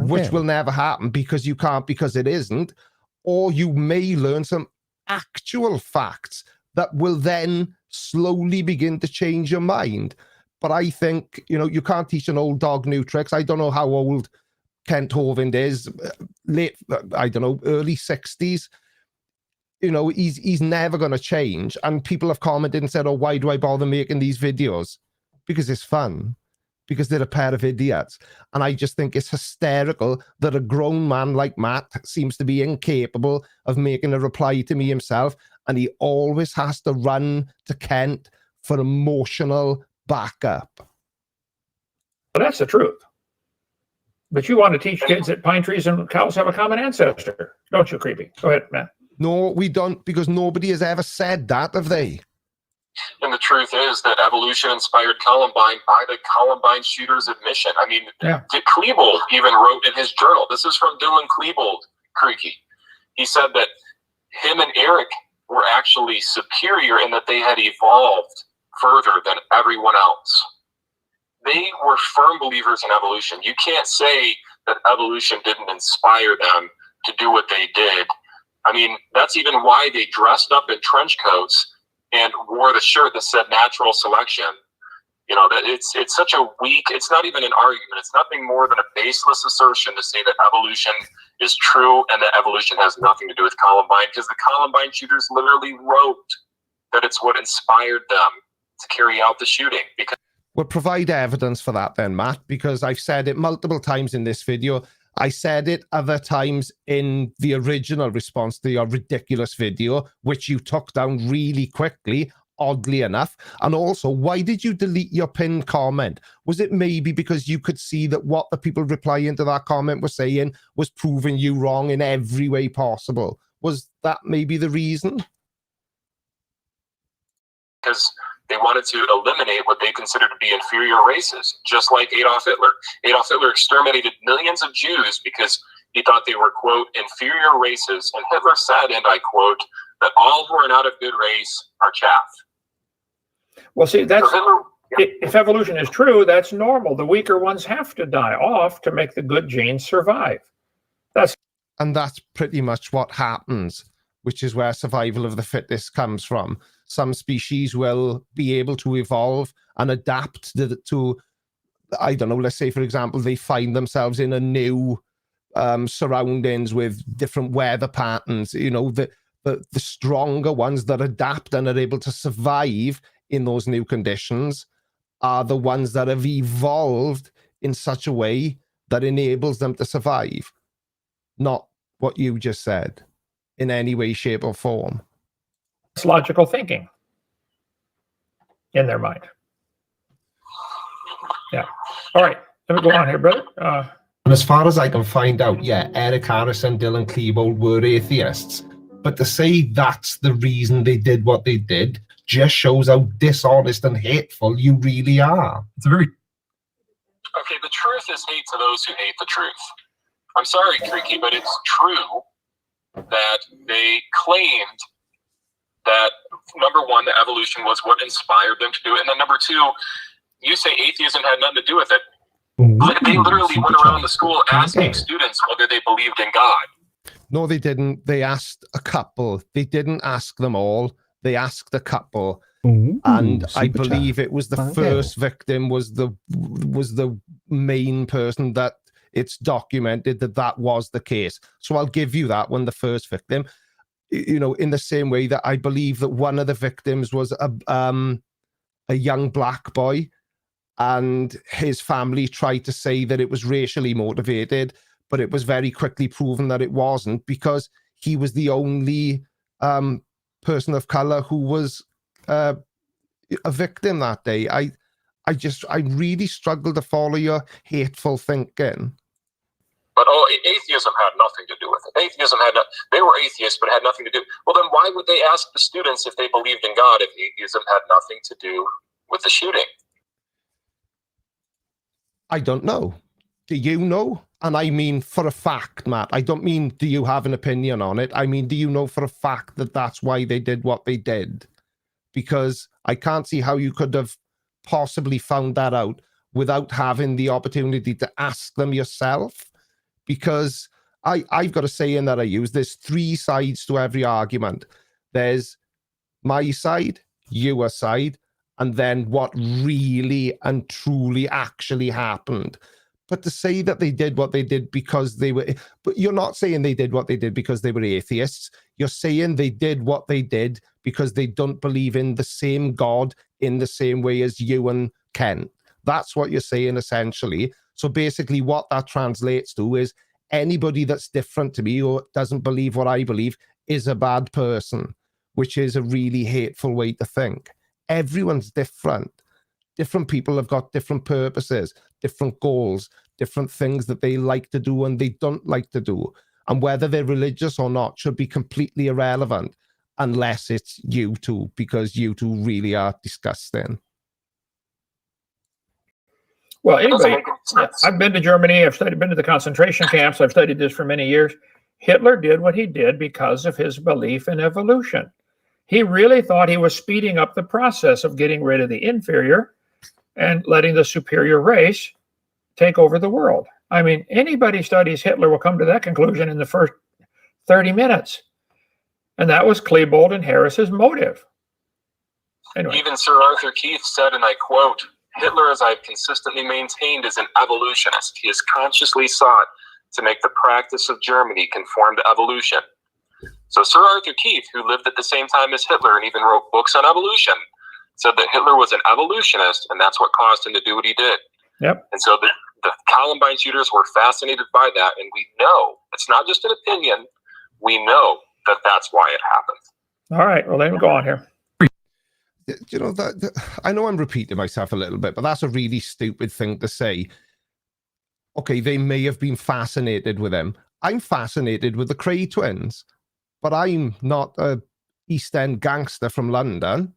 Speaker 2: which will never happen because you can't, because it isn't, or you may learn some actual facts that will then slowly begin to change your mind. But I think, you can't teach an old dog new tricks. I don't know how old Kent Hovind is, late, early 60s. He's never going to change. And people have commented and said, oh, why do I bother making these videos? Because it's fun. Because they're a pair of idiots. And I just think it's hysterical that a grown man like Matt seems to be incapable of making a reply to me himself. And he always has to run to Kent for emotional backup.
Speaker 4: well, that's the truth. But you want to teach kids that pine trees and cows have a common ancestor, don't you, Creepy? Go ahead, man.
Speaker 2: No, we don't, because nobody has ever said that, have they?
Speaker 5: And the truth is that evolution inspired Columbine by the Columbine shooter's admission. I mean,
Speaker 4: Yeah.
Speaker 5: Dick Klebold even wrote in his journal, this is from Dylan Klebold, Creaky. He said that him and Eric were actually superior in that they had evolved further than everyone else. They were firm believers in evolution. You can't say that evolution didn't inspire them to do what they did. I mean, that's even why they dressed up in trench coats and wore the shirt that said natural selection. That it's such a weak, it's not even an argument. It's nothing more than a baseless assertion to say that evolution is true and that evolution has nothing to do with Columbine, because the Columbine shooters literally wrote that it's what inspired them to carry out the shooting. Because
Speaker 2: Well, provide evidence for that then, Matt, because I've said it multiple times in this video. I said it other times in the original response to your ridiculous video, which you took down really quickly, oddly enough. And also, why did you delete your pinned comment? Was it maybe because you could see that what the people replying to that comment were saying was proving you wrong in every way possible? Was that maybe the reason?
Speaker 5: because they wanted to eliminate what they considered to be inferior races, just like Adolf Hitler. Adolf Hitler exterminated millions of Jews because he thought they were, quote, inferior races. And Hitler said, and I quote, that all who are not of good race are chaff.
Speaker 4: Well, see, that's
Speaker 5: So Hitler,
Speaker 4: if evolution is true, that's normal. The weaker ones have to die off to make the good genes survive.
Speaker 2: And that's pretty much what happens, which is where survival of the fittest comes from. Some species will be able to evolve and adapt to I don't know, let's say, for example, they find themselves in a new surroundings with different weather patterns, you know, the stronger ones that adapt and are able to survive in those new conditions are the ones that have evolved in such a way that enables them to survive. Not what you just said in any way, shape, or form.
Speaker 4: It's logical thinking in their mind. Yeah. All right. Let me go on here, brother.
Speaker 6: And as far as I can find out, yeah, Eric Harris and Dylan Klebold were atheists. But to say that's the reason they did what they did just shows how dishonest and hateful you really are.
Speaker 7: It's a very
Speaker 5: Okay, the truth is hate to those who hate the truth. I'm sorry, Creaky, but it's true that they claimed that, number one, the evolution was what inspired them to do it. And then number two, you say atheism had nothing to do with it. They literally went around the school asking students whether they believed in God.
Speaker 2: No, they didn't. They asked a couple. They didn't ask them all. They asked a couple. And I believe it was the first victim was the main person that it's documented that was the case. So I'll give you that one, the first victim. You know, in the same way that I believe that one of the victims was a young black boy, and his family tried to say that it was racially motivated, but it was very quickly proven that it wasn't, because he was the only person of color who was a victim that day. I really struggle to follow your hateful thinking.
Speaker 5: But atheism had nothing to do with it. They were atheists, but it had nothing to do. Well, then why would they ask the students if they believed in God if atheism had nothing to do with the shooting?
Speaker 2: I don't know. Do you know? And I mean for a fact, Matt. I don't mean do you have an opinion on it. I mean, do you know for a fact that that's why they did what they did? Because I can't see how you could have possibly found that out without having the opportunity to ask them yourself. Because I've got a saying that I use. There's three sides to every argument. There's my side, your side, and then what really and truly actually happened. But to say that they did what they did because they were, but you're not saying they did what they did because they were atheists. You're saying they did what they did because they don't believe in the same God in the same way as you and Ken. That's what you're saying, essentially. So basically what that translates to is anybody that's different to me or doesn't believe what I believe is a bad person, which is a really hateful way to think. Everyone's different. Different people have got different purposes, different goals, different things that they like to do and they don't like to do. And whether they're religious or not should be completely irrelevant unless it's you two, because you two really are disgusting.
Speaker 4: Well, anyway, I've been to Germany. I've been to the concentration camps. I've studied this for many years. Hitler did what he did because of his belief in evolution. He really thought he was speeding up the process of getting rid of the inferior and letting the superior race take over the world. I mean, anybody studies Hitler will come to that conclusion in the first 30 minutes. And that was Klebold and Harris's motive. Anyway.
Speaker 5: Even Sir Arthur Keith said, and I quote, "Hitler, as I've consistently maintained, is an evolutionist. He has consciously sought to make the practice of Germany conform to evolution." So Sir Arthur Keith, who lived at the same time as Hitler and even wrote books on evolution, said that Hitler was an evolutionist, and that's what caused him to do what he did.
Speaker 4: Yep.
Speaker 5: And so the Columbine shooters were fascinated by that, and we know, it's not just an opinion, we know that that's why it happened.
Speaker 4: All right, well, let me go on here.
Speaker 2: You know, I know I'm repeating myself a little bit, but that's a really stupid thing to say. Okay, they may have been fascinated with him. I'm fascinated with the Cray twins, but I'm not a East End gangster from London,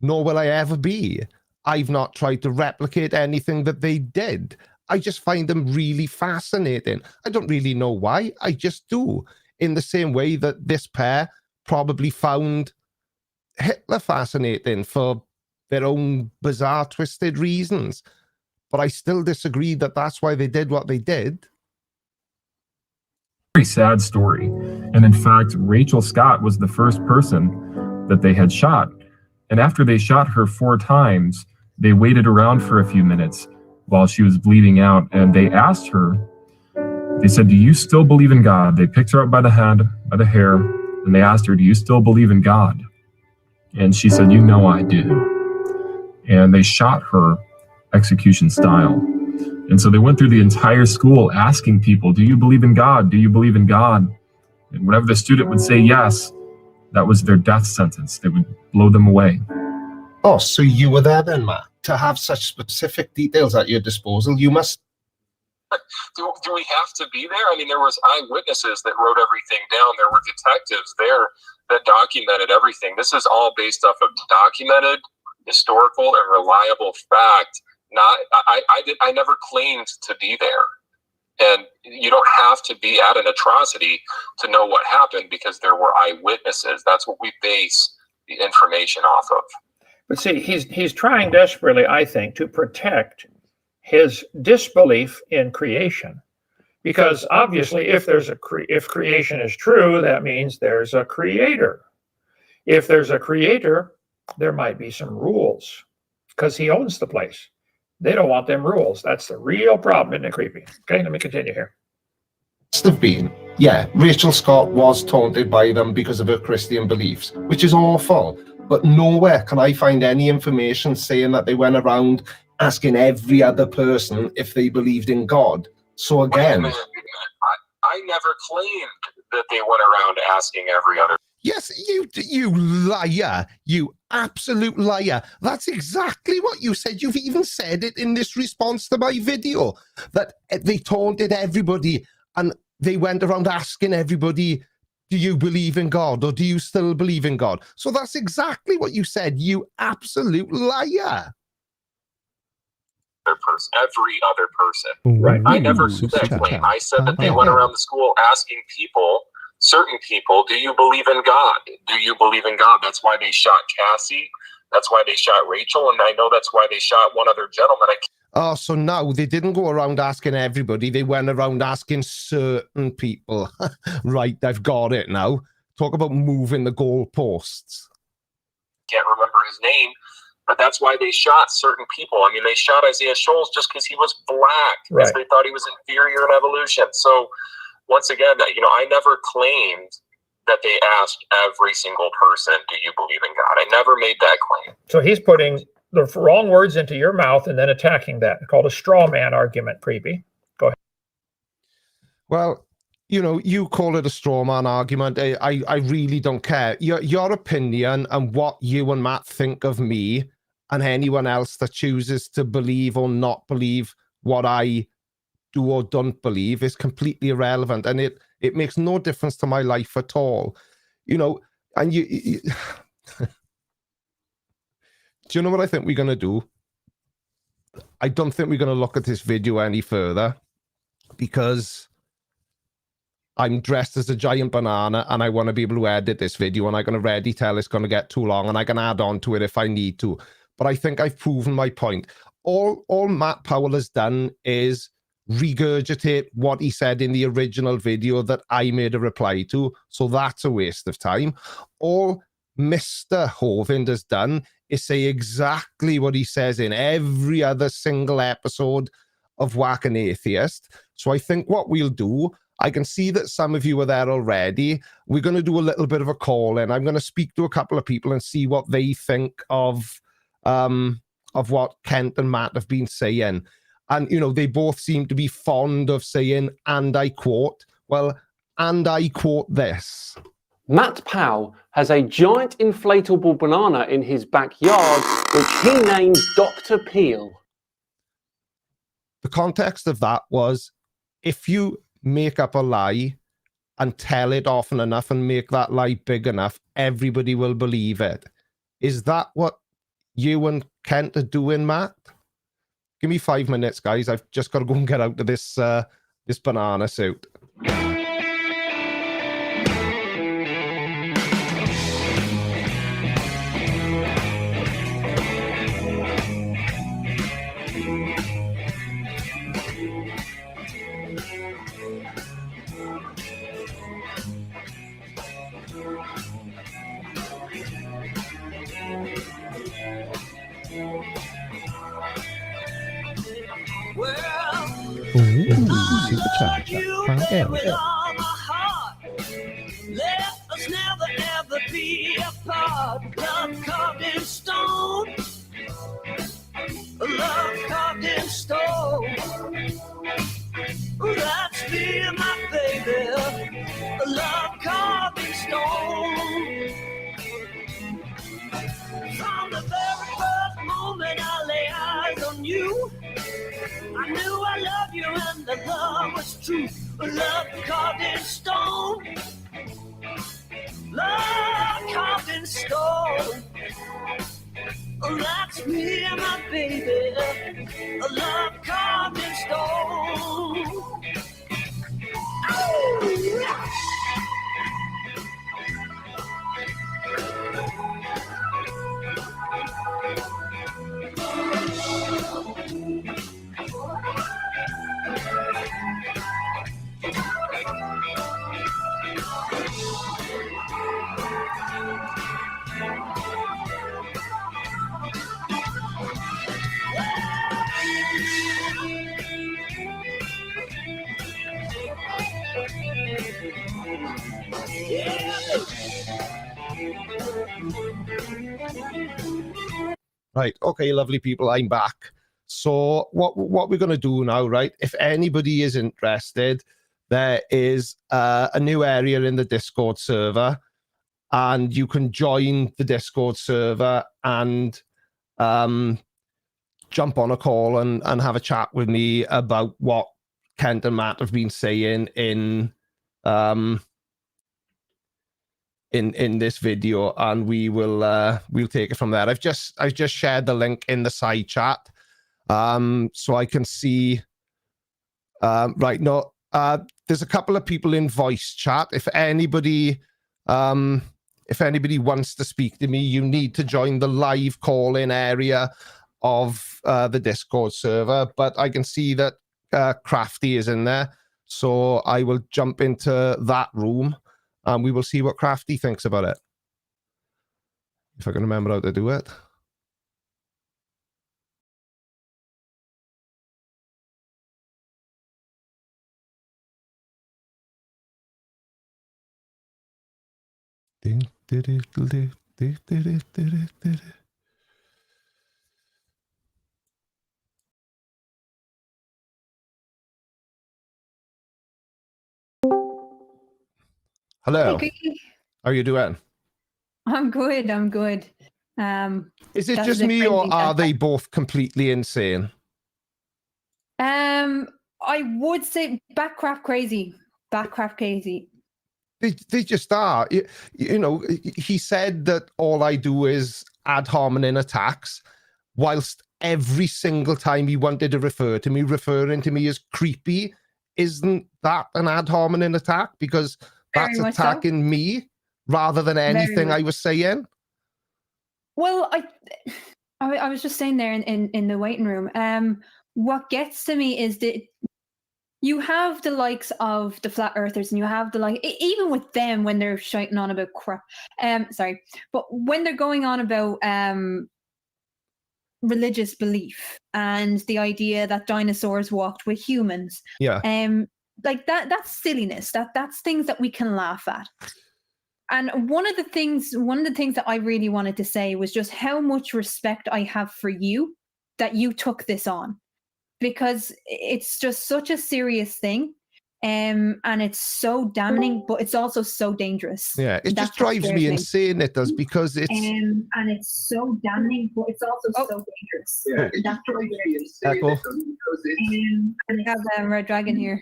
Speaker 2: nor will I ever be. I've not tried to replicate anything that they did. I just find them really fascinating. I don't really know why. I just do. In the same way that this pair probably found Hitler fascinating for their own bizarre, twisted reasons. But I still disagree that that's why they did what they did.
Speaker 7: Very sad story. And in fact, Rachel Scott was the first person that they had shot. And after they shot her 4 times, they waited around for a few minutes while she was bleeding out, and they asked her, they said, "Do you still believe in God?" They picked her up by the hand, by the hair, and they asked her, "Do you still believe in God?" And she said, "You know I do." And they shot her execution style. And so they went through the entire school asking people, "Do you believe in God? Do you believe in God?" And whenever the student would say yes, that was their death sentence. They would blow them away.
Speaker 6: Oh, so you were there then, Matt? To have such specific details at your disposal, you must...
Speaker 5: Do we have to be there? I mean, there was eyewitnesses that wrote everything down. There were detectives there that documented everything. This is all based off of documented, historical, and reliable fact. I never claimed to be there. And you don't have to be at an atrocity to know what happened, because there were eyewitnesses. That's what we base the information off of.
Speaker 4: But see, he's trying desperately, I think, to protect his disbelief in creation, because obviously, if creation is true, that means there's a creator. If there's a creator, there might be some rules, because he owns the place. They don't want them rules. That's the real problem, isn't it, creepy? Okay, let me continue here.
Speaker 6: Must have been. Yeah, Rachel Scott was taunted by them because of her Christian beliefs, which is awful. But nowhere can I find any information saying that they went around asking every other person if they believed in God. So again...
Speaker 5: Wait a minute. I never claimed that they went around asking every other.
Speaker 2: Yes, you liar. You absolute liar. That's exactly what you said. You've even said it in this response to my video, that they taunted everybody and they went around asking everybody, "Do you believe in God, or do you still believe in God?" So that's exactly what you said, you absolute liar.
Speaker 5: Every other person.
Speaker 4: Right.
Speaker 5: I never said that claim. I said that they went around the school asking people, certain people, "Do you believe in God? Do you believe in God?" That's why they shot Cassie. That's why they shot Rachel. And I know that's why they shot one other gentleman.
Speaker 2: Oh, so now they didn't go around asking everybody. They went around asking certain people. Right, I've got it now. Talk about moving the goalposts.
Speaker 5: Can't remember his name, but that's why they shot certain people. I mean, they shot Isaiah Scholes just because he was black, because they thought he was inferior in evolution. So once again, I never claimed that they asked every single person, "Do you believe in God?" I never made that claim.
Speaker 4: So he's putting the wrong words into your mouth and then attacking that. It's called a straw man argument, creepy. Go ahead.
Speaker 2: Well, you call it a straw man argument. I really don't care. Your opinion and what you and Matt think of me and anyone else that chooses to believe or not believe what I do or don't believe is completely irrelevant, and it makes no difference to my life at all. And you do you know what I think we're going to do? I don't think we're going to look at this video any further, because I'm dressed as a giant banana and I want to be able to edit this video, and I can already tell it's going to get too long, and I can add on to it if I need to. But I think I've proven my point. All Matt Powell has done is regurgitate what he said in the original video that I made a reply to, so that's a waste of time. All Mr. Hovind has done is say exactly what he says in every other single episode of Whack an Atheist. So I think what we'll do, I can see that some of you are there already. We're going to do a little bit of a call, and I'm going to speak to a couple of people and see what they think of what Kent and Matt have been saying. And, they both seem to be fond of saying, and I quote, well, and I quote this.
Speaker 1: Matt Powell has a giant inflatable banana in his backyard, which he names Dr. Peel.
Speaker 2: The context of that was, if you make up a lie and tell it often enough and make that lie big enough, everybody will believe it. Is that what you and Kent are doing, Matt? Give me 5 minutes, guys. I've just got to go and get out of this banana suit.
Speaker 3: chat. Panel.
Speaker 8: with all my heart. Let us never ever be apart. Love carved in stone. Love carved in stone. That's me and my baby. Love carved in stone. From the very first moment I lay eyes on you, I knew I loved you and the love was true. Love carved in stone. Love carved in stone. That's me and my baby. Love carved in stone. Oh, yeah.
Speaker 6: Right, okay, lovely people, I'm back. So what we're going to do now, right, if anybody is interested, there is a new area in the Discord server, and you can join the Discord server and jump on a call and have a chat with me about what Kent and Matt have been saying in this video, and we'll take it from there. I've just shared the link in the side chat, so I can see. Right, no, there's a couple of people in voice chat. If anybody wants to speak to me, you need to join the live call-in area of the Discord server. But I can see that Crafty is in there, so I will jump into that room. And we will see what Crafty thinks about it. If I can remember how to do it. Hello.
Speaker 9: Hey,
Speaker 6: how are you doing?
Speaker 9: I'm good. I'm good.
Speaker 6: Is it
Speaker 9: that's
Speaker 6: just
Speaker 9: the
Speaker 6: me, or
Speaker 9: crazy
Speaker 6: are
Speaker 9: stuff.
Speaker 6: they both completely insane?
Speaker 9: I would say backcraft crazy. Backcraft crazy.
Speaker 6: They just are. You know, he said that all I do is ad hominem attacks, whilst every single time he wanted to refer to me, referring to me as creepy. Isn't that an ad hominem attack? Because
Speaker 9: Very
Speaker 6: that's
Speaker 9: much so.
Speaker 6: attacking me rather than anything
Speaker 9: much.
Speaker 6: I was saying.
Speaker 9: Well, I was just saying there in the waiting room. What gets to me is that you have the likes of the flat earthers, and you have the even with them when they're shouting on about crap. Sorry, but when they're going on about religious belief and the idea that dinosaurs walked with humans.
Speaker 6: Yeah.
Speaker 9: Like that's silliness. That's things that we can laugh at. And one of the things that I really wanted to say was just how much respect I have for you that you took this on, because it's just such a serious thing. And it's so damning, but it's also so dangerous.
Speaker 6: Yeah, it
Speaker 9: That's
Speaker 6: just
Speaker 9: what
Speaker 6: drives
Speaker 9: scares
Speaker 6: me insane, it does, because it's...
Speaker 9: and it's so damning, but it's also so dangerous.
Speaker 6: Yeah,
Speaker 9: it just drives me insane.
Speaker 6: Echo.
Speaker 9: And we have the Red Dragon here.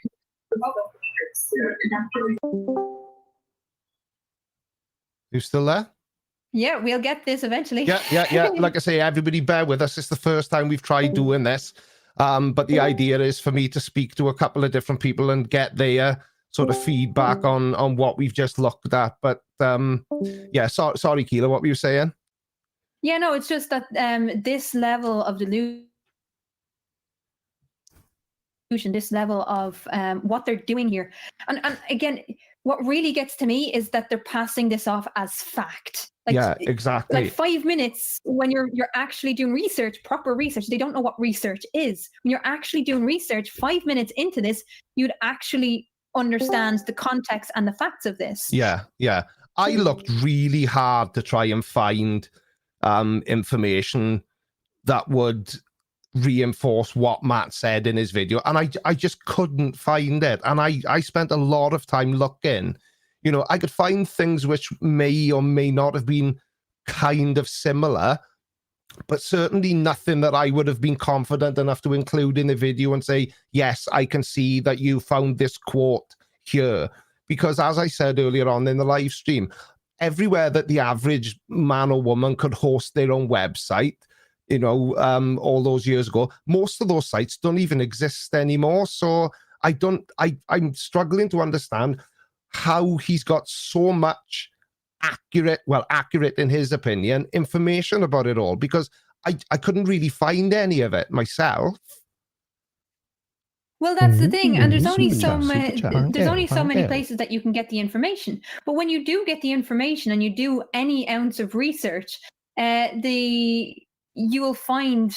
Speaker 6: You still there?
Speaker 9: Yeah, we'll get this eventually.
Speaker 6: Yeah. Like I say, everybody bear with us. It's the first time we've tried doing this. But the idea is for me to speak to a couple of different people and get their sort of feedback on what we've just looked at. But yeah, sorry, Keela, what were you saying?
Speaker 9: Yeah, no, it's just that this level of delusion, this level of what they're doing here, and again, what really gets to me is that they're passing this off as fact.
Speaker 2: Yeah, exactly.
Speaker 9: Like 5 minutes when you're actually doing research, proper research. They don't know what research is. When you're actually doing research, 5 minutes into this, you'd actually understand the context and the facts of this.
Speaker 2: Yeah. I looked really hard to try and find information that would reinforce what Matt said in his video, and I just couldn't find it. And I spent a lot of time looking. You know, I could find things which may or may not have been kind of similar, but certainly nothing that I would have been confident enough to include in the video and say, yes, I can see that you found this quote here. Because as I said earlier on in the live stream, everywhere that the average man or woman could host their own website, you know, all those years ago, most of those sites don't even exist anymore. So I'm struggling to understand how he's got so much accurate in his opinion, information about it all, because I couldn't really find any of it myself.
Speaker 9: Well, that's the thing, and there's only so
Speaker 2: Super
Speaker 9: many places that you can get the information. But when you do get the information and you do any ounce of research, you will find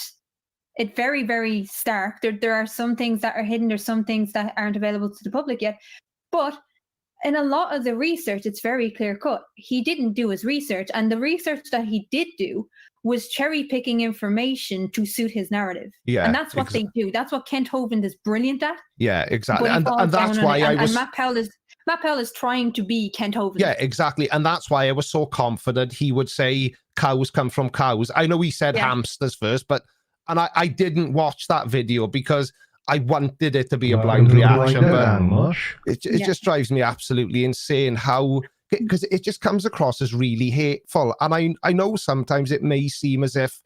Speaker 9: it very, very stark. There are some things that are hidden. There's some things that aren't available to the public yet. But in a lot of the research, it's very clear cut. He didn't do his research, and the research that he did do was cherry picking information to suit his narrative.
Speaker 2: Yeah,
Speaker 9: and that's what they do. That's what Kent Hovind is brilliant at.
Speaker 2: Yeah, exactly. And that's why
Speaker 9: and Matt Powell is trying to be Kent Hovind.
Speaker 2: Yeah, exactly. And that's why I was so confident he would say cows come from cows. I know he said hamsters first, and I didn't watch that video because I wanted it to be a blind reaction, but it just drives me absolutely insane how, because it just comes across as really hateful. And I know sometimes it may seem as if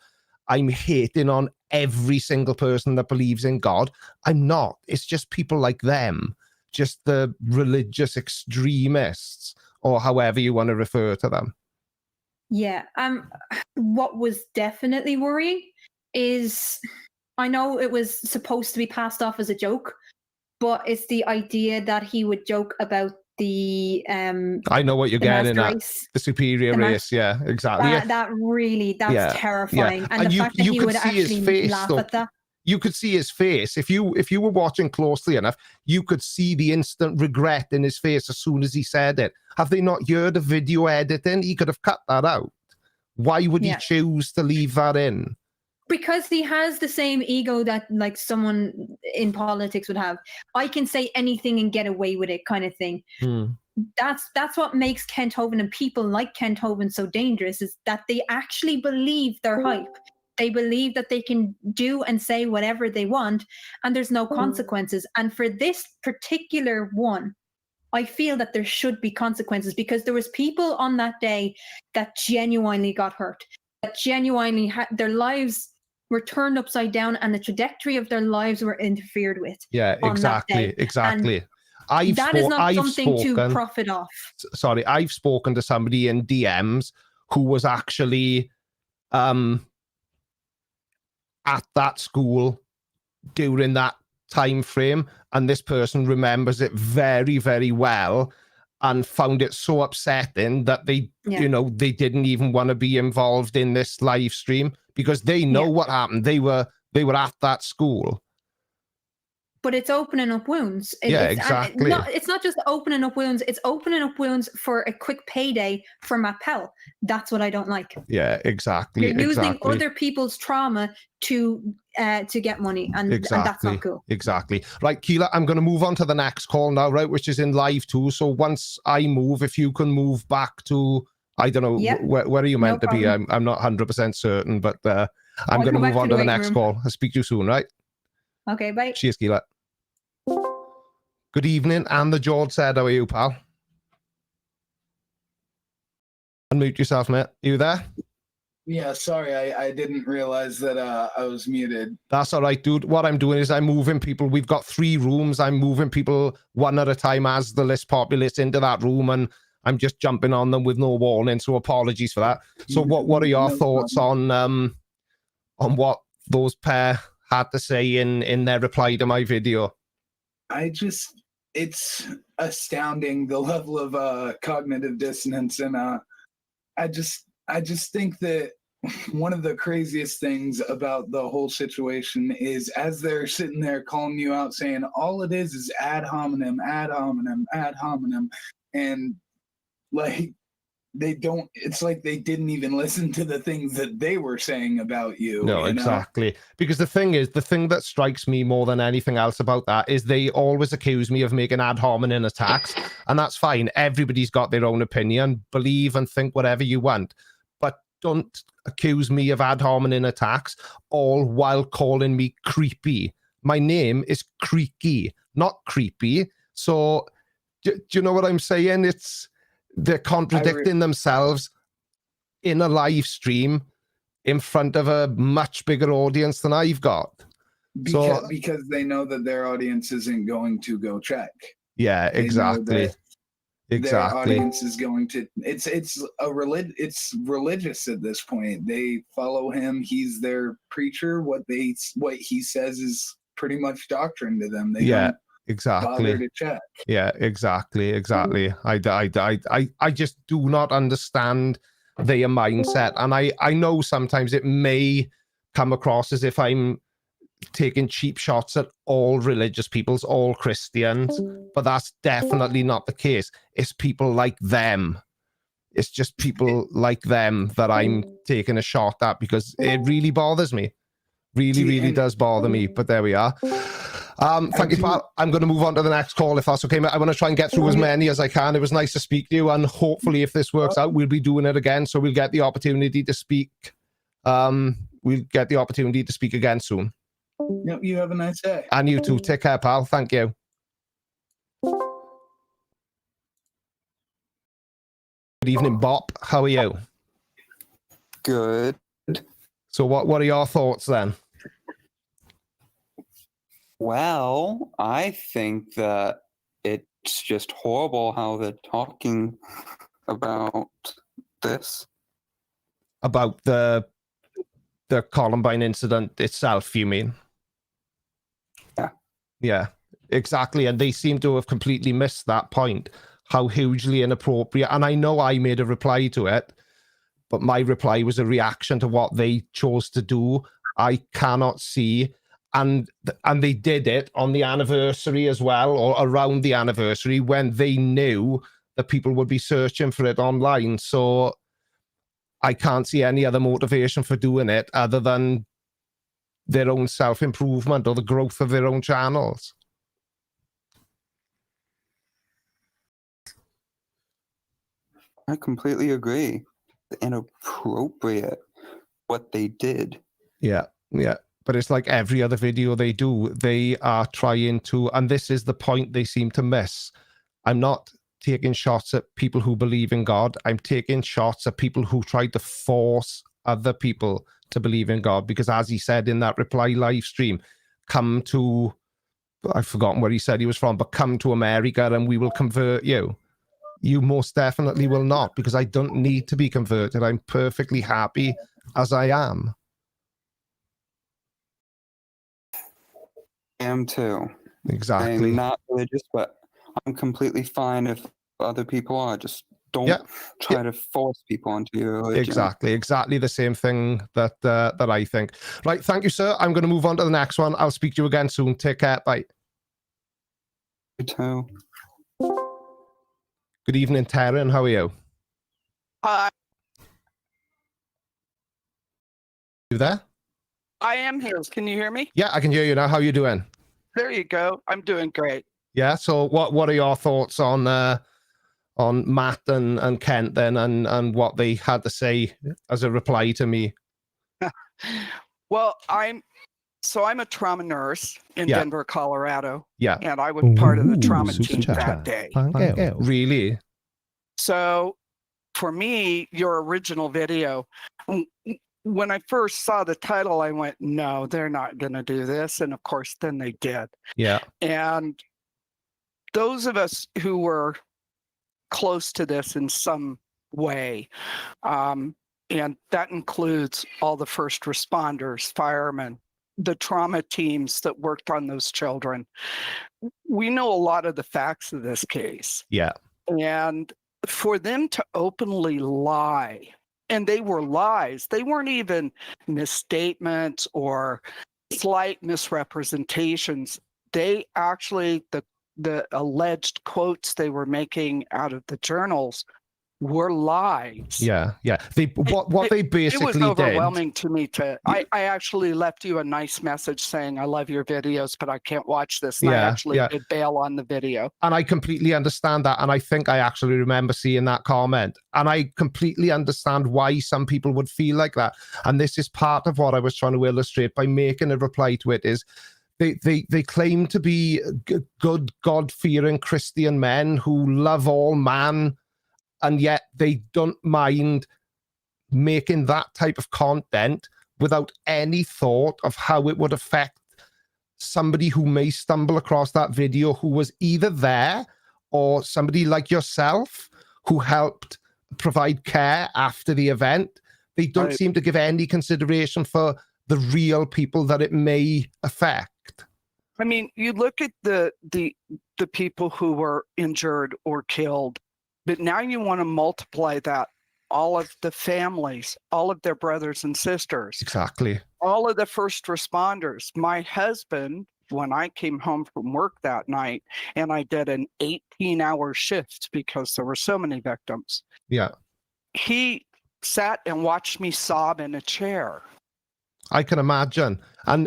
Speaker 2: I'm hating on every single person that believes in God. I'm not. It's just people like them, just the religious extremists, or however you want to refer to them.
Speaker 9: Yeah. What was definitely worrying is, I know it was supposed to be passed off as a joke, but it's the idea that he would joke about the
Speaker 2: I know what you're getting at, the superior race. Yeah, exactly.
Speaker 9: That's terrifying. And the fact that he would actually laugh at that.
Speaker 2: You could see his face. If you were watching closely enough, you could see the instant regret in his face as soon as he said it. Have they not heard of video editing? He could have cut that out. Why would he choose to leave that in?
Speaker 9: Because he has the same ego that like someone in politics would have. I can say anything and get away with it, kind of thing. That's what makes Kent Hovind and people like Kent Hovind so dangerous, is that they actually believe their hype. They believe that they can do and say whatever they want, and there's no consequences. And for this particular one, I feel that there should be consequences, because there was people on that day that genuinely got hurt, that genuinely had their lives were turned upside down and the trajectory of their lives were interfered with.
Speaker 2: Yeah, exactly.
Speaker 9: That is not something to profit off.
Speaker 2: Sorry, I've spoken to somebody in DMs who was actually at that school during that time frame, and this person remembers it very, very well and found it so upsetting that they didn't even want to be involved in this live stream, because they know what happened. They were at that school.
Speaker 9: But it's opening up wounds.
Speaker 2: Exactly.
Speaker 9: It's not just opening up wounds. It's opening up wounds for a quick payday for Matt Powell. That's what I don't like.
Speaker 2: Yeah, exactly.
Speaker 9: You're using other people's trauma to get money, and that's not cool.
Speaker 2: Exactly. Right, Keela, I'm going to move on to the next call now, right, which is in live too. So once I move, if you can move back to, I don't know, where are you meant to be? I'm not 100% certain, but I'm going to move on to the next call. I'll speak to you soon, right?
Speaker 9: Okay, bye.
Speaker 2: Cheers, Keela. Good evening, and the George said, how are you, pal? Unmute yourself, mate. You there?
Speaker 10: Yeah, sorry, I didn't realize that I was muted.
Speaker 2: That's all right, dude. What I'm doing is I'm moving people. We've got 3 rooms. I'm moving people one at a time as the list populates into that room, and I'm just jumping on them with no warning, so apologies for that. So what are your thoughts on what those pair had to say in their reply to my video?
Speaker 10: I astounding, the level of cognitive dissonance. And I just think that one of the craziest things about the whole situation is as they're sitting there calling you out saying all it is ad hominem, ad hominem, ad hominem, and like it's like they didn't even listen to the things that they were saying about you.
Speaker 2: No, exactly. Because the thing that strikes me more than anything else about that is they always accuse me of making ad hominem attacks, and that's fine. Everybody's got their own opinion. Believe and think whatever you want. But don't accuse me of ad hominem attacks, all while calling me creepy. My name is Creaky, not creepy. So, do you know what I'm saying? They're contradicting themselves in a live stream in front of a much bigger audience than I've got.
Speaker 10: Because they know that their audience isn't going to go check.
Speaker 2: Yeah, exactly.
Speaker 10: Their audience is going to. It's religious at this point. They follow him. He's their preacher. What he says is pretty much doctrine to them. They don't bother to check.
Speaker 2: Yeah, exactly. I just do not understand their mindset, and I know sometimes it may come across as if I'm taking cheap shots at all religious peoples, all Christians, but that's definitely not the case. It's people like them. It's just people like them that I'm taking a shot at because it really bothers me. Really does bother me, but there we are. Thank you, pal. I'm going to move on to the next call, if that's okay. I want to try and get through as many as I can. It was nice to speak to you, and hopefully if this works out, we'll be doing it again, so we'll get the opportunity to speak. We'll get the opportunity to speak again soon.
Speaker 10: Yep, you have a nice day.
Speaker 2: And you too. Take care, pal. Thank you. Good evening, Bob. How are you?
Speaker 11: Good.
Speaker 2: So what are your thoughts then?
Speaker 11: Well, I think that it's just horrible how they're talking about this.
Speaker 2: About the Columbine incident itself, you mean? Yeah, exactly. And they seem to have completely missed that point, how hugely inappropriate. And I know I made a reply to it, but my reply was a reaction to what they chose to do. I cannot see. And they did it on the anniversary as well, or around the anniversary, when they knew that people would be searching for it online. So I can't see any other motivation for doing it other than their own self-improvement or the growth of their own channels.
Speaker 11: I completely agree. Inappropriate what they did.
Speaker 2: Yeah. But it's like every other video they do, they are trying to, and this is the point they seem to miss. I'm not taking shots at people who believe in God. I'm taking shots at people who try to force other people to believe in God. Because as he said in that reply live stream, come to, I've forgotten where he said he was from, but come to America and we will convert you. You most definitely will not, because I don't need to be converted. I'm perfectly happy as I am.
Speaker 11: I am too.
Speaker 2: Exactly.
Speaker 11: I'm not religious, but I'm completely fine if other people are. Just don't try to force people into your religion.
Speaker 2: Exactly the same thing that I think. Right, thank you, sir. I'm going to move on to the next one. I'll speak to you again soon. Take care. Bye.
Speaker 11: You too.
Speaker 2: Good evening, Taryn. How are you?
Speaker 12: Hi.
Speaker 2: You there?
Speaker 12: I am here. Can you hear me?
Speaker 2: Yeah, I can hear you now. How are you doing?
Speaker 12: There you go. I'm doing great.
Speaker 2: Yeah. So, what are your thoughts on Matt and Kent then, and what they had to say as a reply to me?
Speaker 12: Well, I'm a trauma nurse in Denver, Colorado.
Speaker 2: Yeah.
Speaker 12: And I was part of the trauma team that day.
Speaker 2: Really?
Speaker 12: So for me, your original video, when I first saw the title, I went, no, they're not going to do this. And of course, then they did.
Speaker 2: Yeah.
Speaker 12: And those of us who were close to this in some way, and that includes all the first responders, firemen, the trauma teams that worked on those children. We know a lot of the facts of this case.
Speaker 2: Yeah.
Speaker 12: And for them to openly lie, and they were lies, they weren't even misstatements or slight misrepresentations. They actually, the alleged quotes they were making out of the journals were lies.
Speaker 2: Yeah. What they basically
Speaker 12: it was
Speaker 2: did.
Speaker 12: overwhelming to me. I actually left you a nice message saying, I love your videos, but I can't watch this. And I actually did bail on the video.
Speaker 2: And I completely understand that. And I think I actually remember seeing that comment. And I completely understand why some people would feel like that. And this is part of what I was trying to illustrate by making a reply to it is they claim to be good, God-fearing Christian men who love all man, and yet they don't mind making that type of content without any thought of how it would affect somebody who may stumble across that video who was either there or somebody like yourself who helped provide care after the event. They don't seem to give any consideration for the real people that it may affect.
Speaker 12: I mean, you look at the people who were injured or killed, but now you want to multiply that, all of the families, all of their brothers and sisters.
Speaker 2: Exactly.
Speaker 12: All of the first responders. My husband, when I came home from work that night, and I did an 18-hour shift because there were so many victims.
Speaker 2: Yeah.
Speaker 12: He sat and watched me sob in a chair.
Speaker 2: I can imagine. And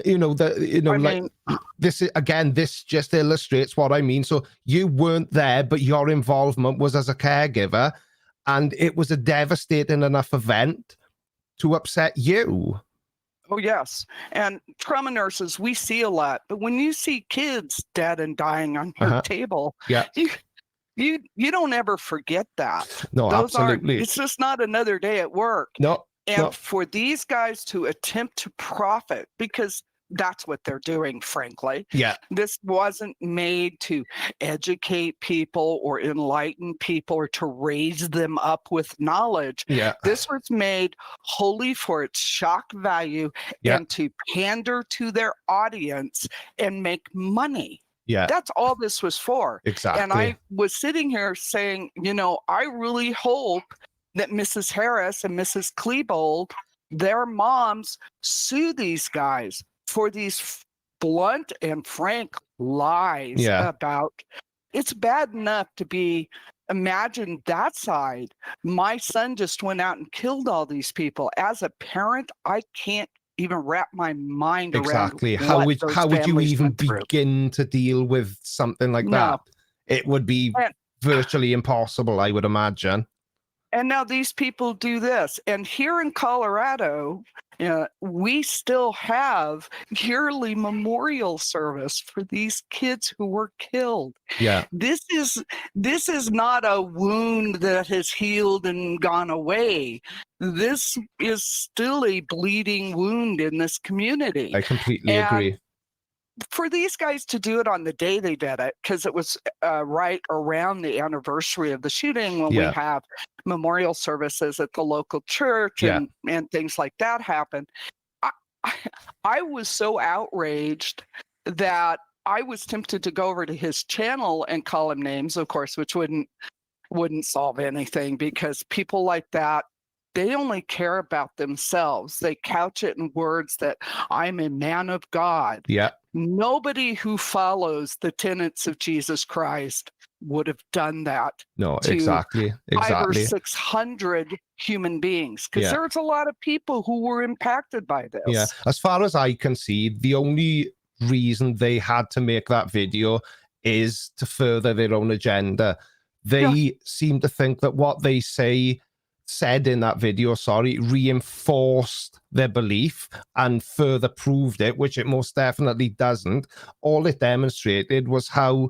Speaker 2: this just illustrates what I mean. So you weren't there, but your involvement was as a caregiver, and it was a devastating enough event to upset you.
Speaker 12: Oh, yes. And trauma nurses, we see a lot, but when you see kids dead and dying on your table, you don't ever forget that.
Speaker 2: No, absolutely.
Speaker 12: It's just not another day at work.
Speaker 2: No.
Speaker 12: And for these guys to attempt to profit, because that's what they're doing, frankly.
Speaker 2: Yeah.
Speaker 12: This wasn't made to educate people or enlighten people or to raise them up with knowledge.
Speaker 2: Yeah.
Speaker 12: This was made wholly for its shock value and to pander to their audience and make money.
Speaker 2: Yeah.
Speaker 12: That's all this was for.
Speaker 2: Exactly.
Speaker 12: And I was sitting here saying, I really hope that Mrs. Harris and Mrs. Klebold, their moms, sue these guys for these blunt and frank lies about. It's bad enough to imagine that side. My son just went out and killed all these people. As a parent, I can't even wrap my mind around
Speaker 2: exactly how would you even begin to deal with something like that? It would be virtually impossible, I would imagine.
Speaker 12: And now these people do this. And here in Colorado, we still have yearly memorial service for these kids who were killed.
Speaker 2: Yeah.
Speaker 12: This is not a wound that has healed and gone away. This is still a bleeding wound in this community.
Speaker 2: I completely agree.
Speaker 12: For these guys to do it on the day they did it, because it was right around the anniversary of the shooting when we have memorial services at the local church and things like that happen. I was so outraged that I was tempted to go over to his channel and call him names, of course, which wouldn't solve anything, because people like that, they only care about themselves. They couch it in words that I'm a man of God.
Speaker 2: Yeah.
Speaker 12: Nobody who follows the tenets of Jesus Christ would have done that.
Speaker 2: No,
Speaker 12: to
Speaker 2: exactly.
Speaker 12: 500 or 600 human beings, because there's a lot of people who were impacted by this.
Speaker 2: Yeah. As far as I can see, the only reason they had to make that video is to further their own agenda. They seem to think that what they said in that video, reinforced their belief and further proved it, which it most definitely doesn't. All it demonstrated was how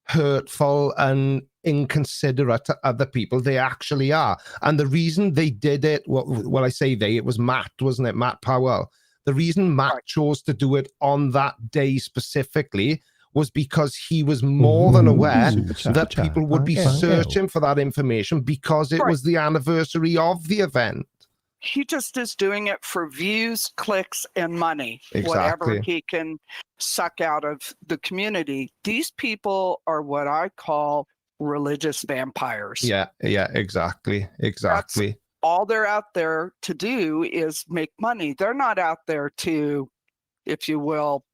Speaker 2: hurtful and inconsiderate to other people they actually are. And the reason they did it, well, I say they, it was Matt, wasn't it? Matt Powell. The reason Matt chose to do it on that day specifically was because he was more than aware that people would be searching for that information because it was the anniversary of the event.
Speaker 12: he just is doing it for views, clicks, and money.
Speaker 2: Exactly.
Speaker 12: Whatever he can suck out of the community. These people are what I call religious vampires.
Speaker 2: Yeah, exactly.
Speaker 12: That's all they're out there to do is make money. They're not out there to, if you will,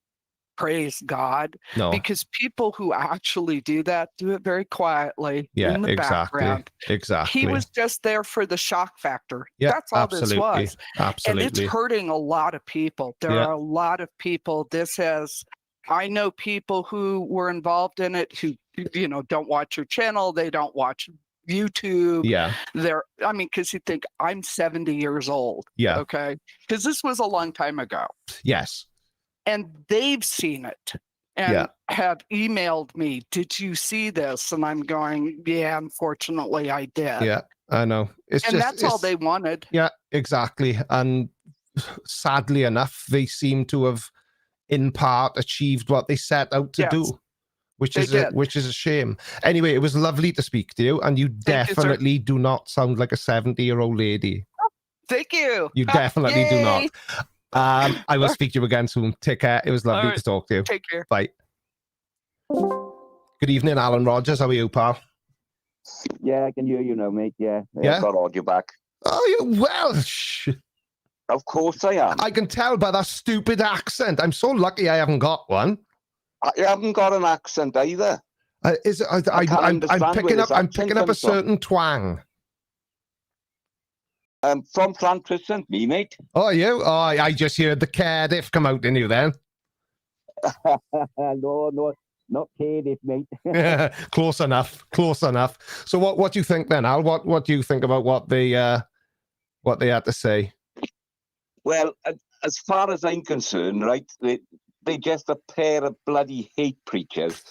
Speaker 12: praise God.
Speaker 2: No.
Speaker 12: Because people who actually do that do it very quietly in the background.
Speaker 2: Exactly.
Speaker 12: He was just there for the shock factor.
Speaker 2: Yeah,
Speaker 12: That's all this was.
Speaker 2: Absolutely.
Speaker 12: And it's hurting a lot of people. There are a lot of people. I know people who were involved in it who, don't watch your channel. They don't watch YouTube.
Speaker 2: Yeah.
Speaker 12: Because you think I'm 70 years old.
Speaker 2: Yeah.
Speaker 12: Okay. Because this was a long time ago.
Speaker 2: Yes.
Speaker 12: And they've seen it and have emailed me, did you see this? And I'm going, yeah, unfortunately I did.
Speaker 2: Yeah, I know.
Speaker 12: That's all they wanted.
Speaker 2: Yeah, exactly. And sadly enough, they seem to have, in part, achieved what they set out to do, which is a shame. Anyway, it was lovely to speak to you, and you definitely do not sound like a 70-year-old lady.
Speaker 12: Thank you.
Speaker 2: You definitely do not. I will speak to you again soon. Take care. It was lovely to talk to you.
Speaker 12: Take care.
Speaker 2: Bye. Good evening, Alan Rogers. How are you, pal?
Speaker 13: Yeah, I can hear you now, mate. Yeah.
Speaker 2: Yeah?
Speaker 13: Got audio back.
Speaker 2: Oh, you Welsh?
Speaker 13: Of course I am.
Speaker 2: I can tell by that stupid accent. I'm so lucky I haven't got one.
Speaker 13: I haven't got an accent either.
Speaker 2: I'm picking up a certain twang.
Speaker 13: From Llantrisant, me, mate.
Speaker 2: Oh, you? Oh, I just heard the Cardiff come out in you then.
Speaker 13: No, not Cardiff, mate.
Speaker 2: Close enough. So what do you think then, Al? What do you think about what they had to say?
Speaker 13: Well, as far as I'm concerned, right, they're just a pair of bloody hate preachers.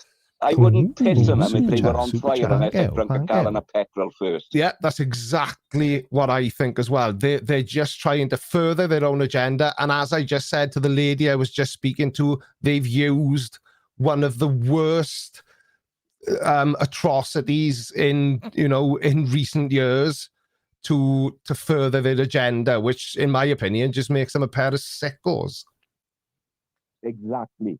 Speaker 13: I wouldn't piss on them if they were on fire unless I drank a gallon of petrol first.
Speaker 2: Yeah, that's exactly what I think as well. They're just trying to further their own agenda. And as I just said to the lady I was just speaking to, they've used one of the worst atrocities in recent years to further their agenda, which, in my opinion, just makes them a pair of sickos.
Speaker 13: Exactly.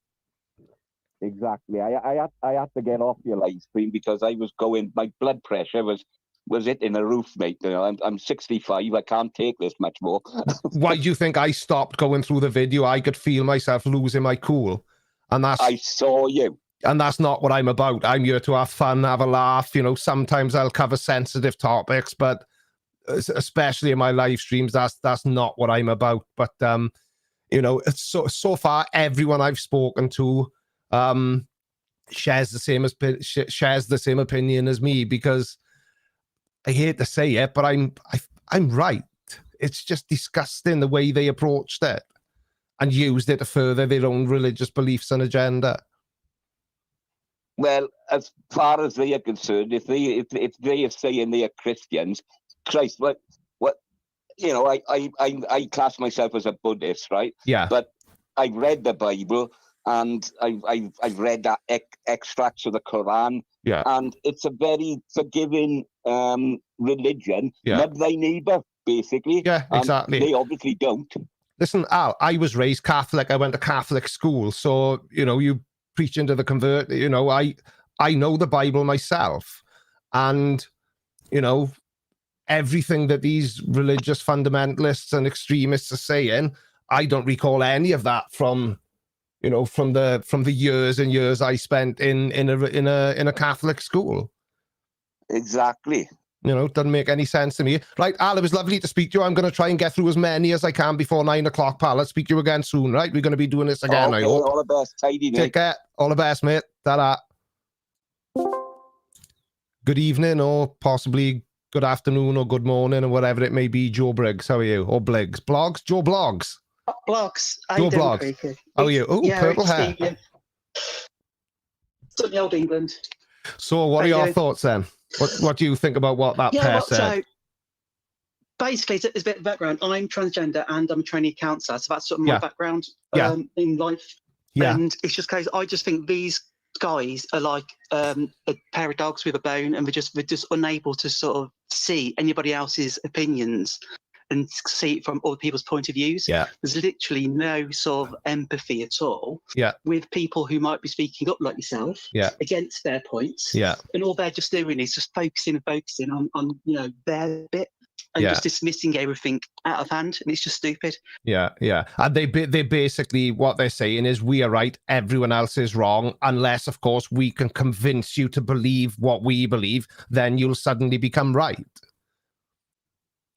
Speaker 13: I had to get off your live stream because I was going. My blood pressure was hitting the roof, mate. I'm 65. I can't take this much more.
Speaker 2: Why do you think I stopped going through the video? I could feel myself losing my cool, and I
Speaker 13: saw you.
Speaker 2: And that's not what I'm about. I'm here to have fun, have a laugh. Sometimes I'll cover sensitive topics, but especially in my live streams, that's not what I'm about. But so far everyone I've spoken to shares the same opinion as me, because I hate to say it, but I'm right. It's just disgusting the way they approached it and used it to further their own religious beliefs and agenda.
Speaker 13: Well, as far as they are concerned, if they are saying they are Christians, Christ, what I class myself as a Buddhist, right?
Speaker 2: Yeah.
Speaker 13: But I've read the Bible and I've read that extracts of the Quran.
Speaker 2: Yeah.
Speaker 13: And it's a very forgiving religion.
Speaker 2: Yeah.
Speaker 13: Love thy neighbor, basically.
Speaker 2: Yeah, exactly.
Speaker 13: They obviously don't.
Speaker 2: Listen, Al, I was raised Catholic. I went to Catholic school. So, you preaching to the convert, I know the Bible myself. And, everything that these religious fundamentalists and extremists are saying, I don't recall any of that from the years and years I spent in a Catholic school.
Speaker 13: Exactly.
Speaker 2: Doesn't make any sense to me. Right, Al, it was lovely to speak to you. I'm going to try and get through as many as I can before 9 o'clock, pal. I'll speak to you again soon, right? We're going to be doing this again,
Speaker 13: okay,
Speaker 2: I hope.
Speaker 13: All the best. Tidy, mate.
Speaker 2: Take care. All the best, mate. Ta-da. Good evening, or possibly good afternoon, or good morning, or whatever it may be. Joe Briggs, how are you? Or Bliggs? Blogs? Joe Blogs.
Speaker 14: Blogs.
Speaker 2: Joe Blogs. How are you? Oh, yeah, purple hair.
Speaker 14: Sunny old England.
Speaker 2: So what are your thoughts then? What do you think about what that pair said?
Speaker 14: So basically, it's a bit of background. I'm transgender and I'm a trainee counsellor, so that's sort of my background in life.
Speaker 2: Yeah.
Speaker 14: And it's just case I just think these guys are like a pair of dogs with a bone, and we're just unable to sort of see anybody else's opinions. and see it from other people's point of views.
Speaker 2: Yeah.
Speaker 14: There's literally no sort of empathy at all with people who might be speaking up like yourself against their points.
Speaker 2: Yeah.
Speaker 14: And all they're just doing is just focusing on their bit and just dismissing everything out of hand, and it's just stupid.
Speaker 2: Yeah. And they basically, what they're saying is, we are right, everyone else is wrong, unless, of course, we can convince you to believe what we believe, then you'll suddenly become right.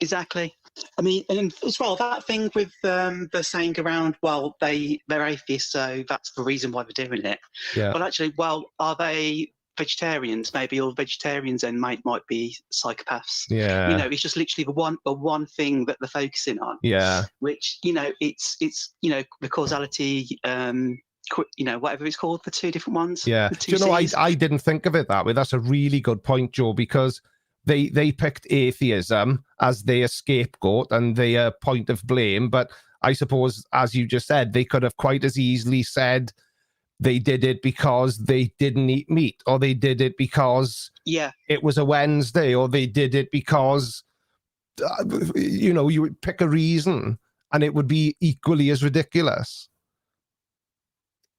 Speaker 14: Exactly. I mean, and as well, that thing with the saying around, well, they're atheists, so that's the reason why they're doing it.
Speaker 2: Yeah.
Speaker 14: But actually, well, are they vegetarians? Maybe all vegetarians then might be psychopaths.
Speaker 2: Yeah.
Speaker 14: It's just literally the one thing that they're focusing on.
Speaker 2: Yeah.
Speaker 14: Which, it's the causality, whatever it's called, the two different ones.
Speaker 2: Yeah.
Speaker 14: The
Speaker 2: Do you know, I didn't think of it that way. That's a really good point, Joe, because they picked atheism as their scapegoat and their point of blame. But I suppose, as you just said, they could have quite as easily said they did it because they didn't eat meat, or they did it because it was a Wednesday, or they did it because, you would pick a reason and it would be equally as ridiculous.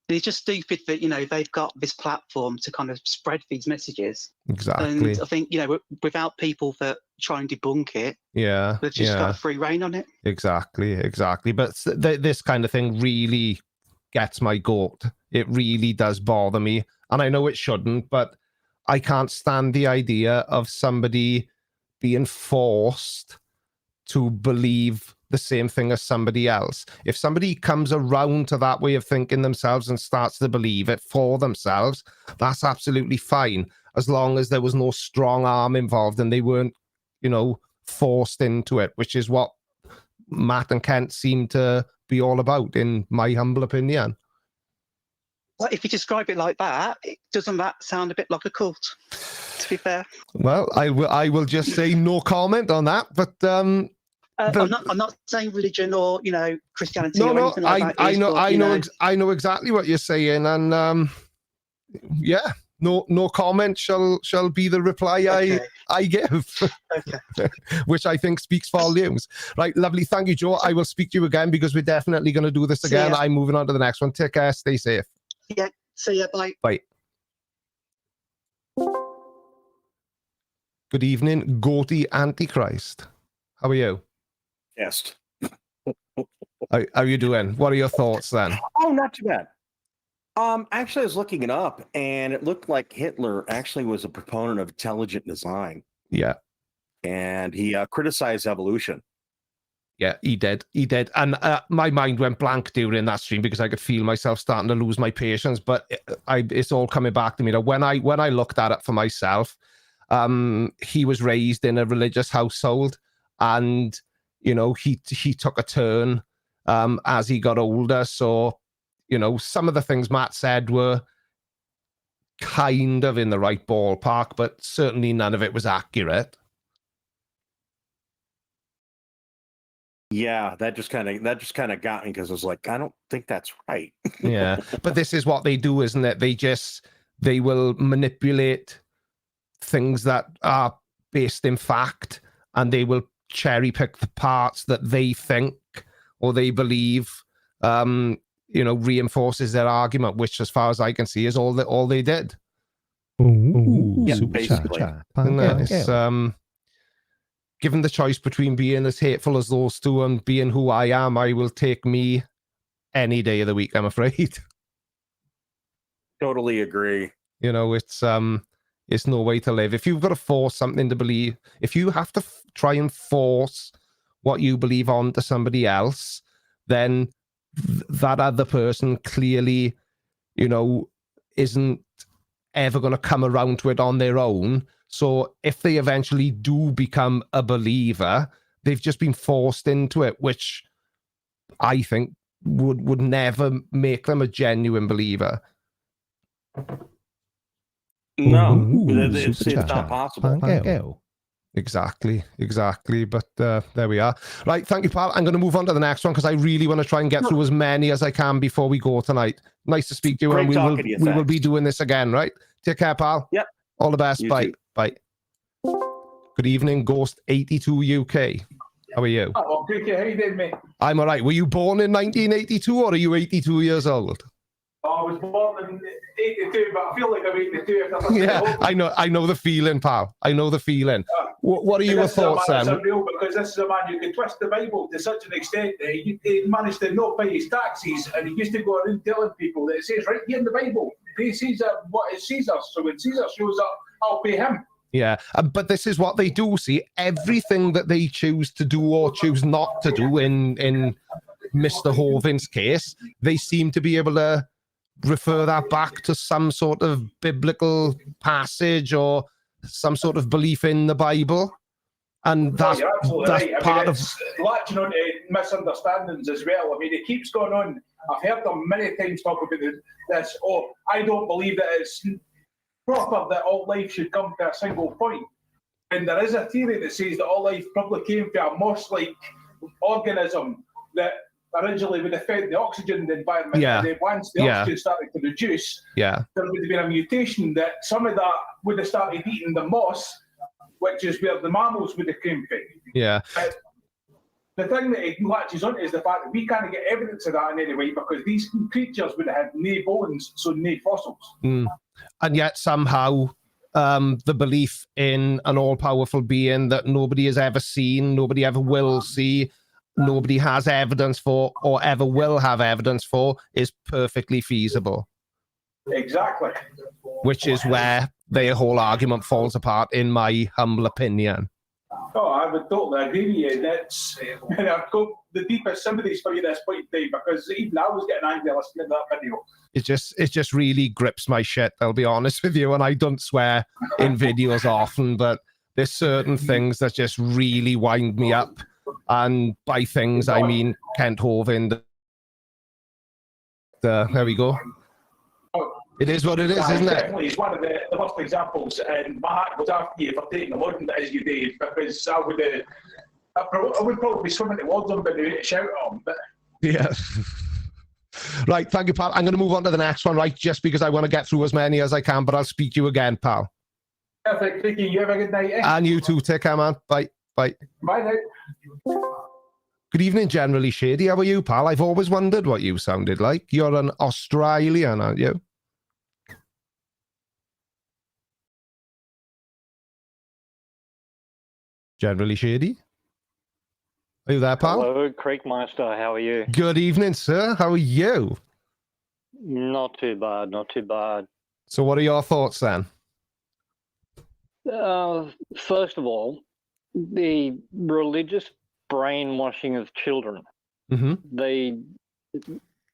Speaker 14: It's just stupid that, they've got this platform to kind of spread these messages.
Speaker 2: Exactly.
Speaker 14: And I think, without people that try and debunk it, they've just got a free reign on it.
Speaker 2: Exactly. But this kind of thing really gets my goat. It really does bother me. And I know it shouldn't, but I can't stand the idea of somebody being forced to believe the same thing as somebody else. If somebody comes around to that way of thinking themselves and starts to believe it for themselves, that's absolutely fine, as long as there was no strong arm involved and they weren't, forced into it, which is what Matt and Kent seem to be all about, in my humble opinion.
Speaker 14: Well, if you describe it like that, doesn't that sound a bit like a cult, to be fair?
Speaker 2: Well, I will just say no comment on that, but I'm
Speaker 14: not saying religion or Christianity or
Speaker 2: no,
Speaker 14: anything like that.
Speaker 2: I know exactly what you're saying, and no comment shall be the reply I give. Okay. Which I think speaks volumes. Right, lovely. Thank you, Joe. I will speak to you again, because we're definitely going to do this again. I'm moving on to the next one. Take care. Stay safe.
Speaker 14: Yeah. See ya. Bye.
Speaker 2: Bye. Good evening, Goaty Antichrist. How are you?
Speaker 15: Yes.
Speaker 2: How are you doing? What are your thoughts then?
Speaker 15: Oh, not too bad. Actually, I was looking it up, and it looked like Hitler actually was a proponent of intelligent design.
Speaker 2: Yeah.
Speaker 15: And he criticized evolution.
Speaker 2: Yeah, he did. And my mind went blank during that stream, because I could feel myself starting to lose my patience. But it's all coming back to me. Now, when I looked at it for myself, he was raised in a religious household, and he took a turn as he got older. So, some of the things Matt said were kind of in the right ballpark, but certainly none of it was accurate.
Speaker 15: Yeah, that just kind of got me, because I was like, I don't think that's right.
Speaker 2: Yeah, but this is what they do, isn't it? They will manipulate things that are based in fact, and they will cherry pick the parts that they think or they believe reinforces their argument, which, as far as I can see, is all they did.
Speaker 3: Ooh,
Speaker 15: yeah,
Speaker 3: super
Speaker 15: basically.
Speaker 3: chat.
Speaker 2: It's, given the choice between being as hateful as those two and being who I am, I will take me any day of the week, I'm afraid.
Speaker 15: Totally agree.
Speaker 2: It's no way to live. If you've got to force something to believe, if you have to try and force what you believe onto somebody else, then that other person clearly, isn't ever going to come around to it on their own. So if they eventually do become a believer, they've just been forced into it, which I think would never make them a genuine believer.
Speaker 15: No, it's not possible.
Speaker 2: Exactly. But there we are. Right, thank you, pal. I'm going to move on to the next one, because I really want to try and get through as many as I can before we go tonight. Nice to speak to you.
Speaker 15: Great
Speaker 2: and
Speaker 15: talking to you,
Speaker 2: we will be doing this again, right? Take care, pal.
Speaker 15: Yep.
Speaker 2: All the best.
Speaker 15: You
Speaker 2: Bye.
Speaker 15: too.
Speaker 2: Bye. Good evening, Ghost 82 UK. How are you?
Speaker 4: Oh, good. How you doing, mate?
Speaker 2: I'm all right. Were you born in 1982 or are you 82 years old?
Speaker 4: I was born in 82, but I feel like I'm 82 if I'm
Speaker 2: Yeah, I know the feeling, pal. I know the feeling. What are your thoughts,
Speaker 4: It's
Speaker 2: Sam?
Speaker 4: unreal because this is a man who could twist the Bible to such an extent that he managed to not pay his taxes, and he used to go around telling people that it says right here in the Bible, pay Caesar what is Caesar. So when Caesar shows up, I'll pay him.
Speaker 2: Yeah, but this is what they do. See, everything that they choose to do or choose not to do in Mr. Hovind's case, they seem to be able to refer that back to some sort of biblical passage or some sort of belief in the Bible. And that's,
Speaker 4: you're absolutely
Speaker 2: that's
Speaker 4: right.
Speaker 2: part of...
Speaker 4: latching on to misunderstandings as well. I mean, it keeps going on. I've heard them many times talk about this. Oh, I don't believe that it's proper that all life should come to a single point. And there is a theory that says that all life probably came to a moss-like organism that originally would have fed the oxygen in the environment.
Speaker 2: Yeah.
Speaker 4: And then once the oxygen started to reduce, there would have been a mutation that some of that would have started eating the moss, which is where the mammals would have came from.
Speaker 2: Yeah.
Speaker 4: The thing that it latches on is the fact that we can't get evidence of that in any way because these creatures would have had no bones, so no fossils.
Speaker 2: And yet somehow the belief in an all-powerful being that nobody has ever seen, nobody ever will see, nobody has evidence for or ever will have evidence for is perfectly feasible.
Speaker 4: Exactly.
Speaker 2: Which is where their whole argument falls apart, in my humble opinion.
Speaker 4: Oh, I would totally agree with you. That's, and I've got the deepest sympathies for you at this point in time because even I was getting angry listening to that video.
Speaker 2: It just really grips my shit, I'll be honest with you, and I don't swear in videos often, but there's certain things that just really wind me up. And by things, I mean Kent Hovind. There we go. It is what it is, isn't it?
Speaker 4: Definitely, it's one of the worst examples, and my hat goes after you for taking the on as you did, because I would probably be swimming towards them, but to shout at them. But...
Speaker 2: Yeah. Right, thank you, pal. I'm going to move on to the next one, right, just because I want to get through as many as I can, but I'll speak to you again, pal.
Speaker 4: Perfect, Ricky. You have a good night, eh?
Speaker 2: And you too. Take care, man. Bye. Bye.
Speaker 4: Bye now.
Speaker 2: Good evening, Generally Shady. How are you, pal? I've always wondered what you sounded like. You're an Australian, aren't you? Generally Shady? Are you there, pal?
Speaker 16: Hello, Creekmeister. How are you?
Speaker 2: Good evening, sir. How are you?
Speaker 16: Not too bad, not too bad.
Speaker 2: So what are your thoughts then?
Speaker 16: First of all, the religious brainwashing of children.
Speaker 2: Mm-hmm.
Speaker 16: They,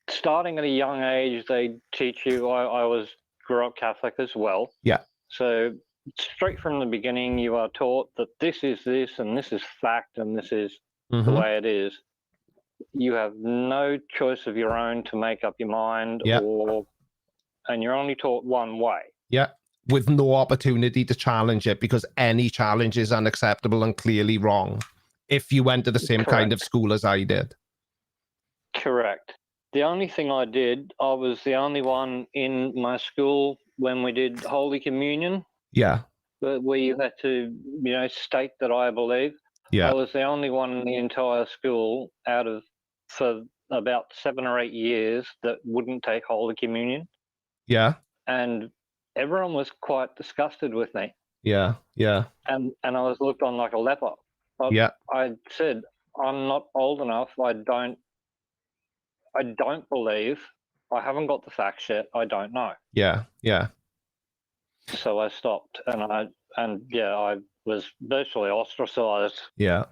Speaker 16: starting at a young age, they teach you, I grew up Catholic as well.
Speaker 2: Yeah.
Speaker 16: So straight from the beginning, you are taught that this is this, and this is fact, and this is the way it is. You have no choice of your own to make up your mind, and you're only taught one way.
Speaker 2: Yeah, with no opportunity to challenge it, because any challenge is unacceptable and clearly wrong if you went to the same kind of school as I did.
Speaker 16: Correct. The only thing I did, I was the only one in my school when we did Holy Communion.
Speaker 2: Yeah.
Speaker 16: Where you had to, state that I believe.
Speaker 2: Yeah.
Speaker 16: I was the only one in the entire school for about 7 or 8 years that wouldn't take Holy Communion.
Speaker 2: Yeah.
Speaker 16: And everyone was quite disgusted with me.
Speaker 2: Yeah. Yeah.
Speaker 16: And I was looked on like a leper. I said, I'm not old enough. I don't believe. I haven't got the facts yet. I don't know.
Speaker 2: Yeah. Yeah.
Speaker 16: So I stopped, and I was virtually ostracized.
Speaker 2: Yeah.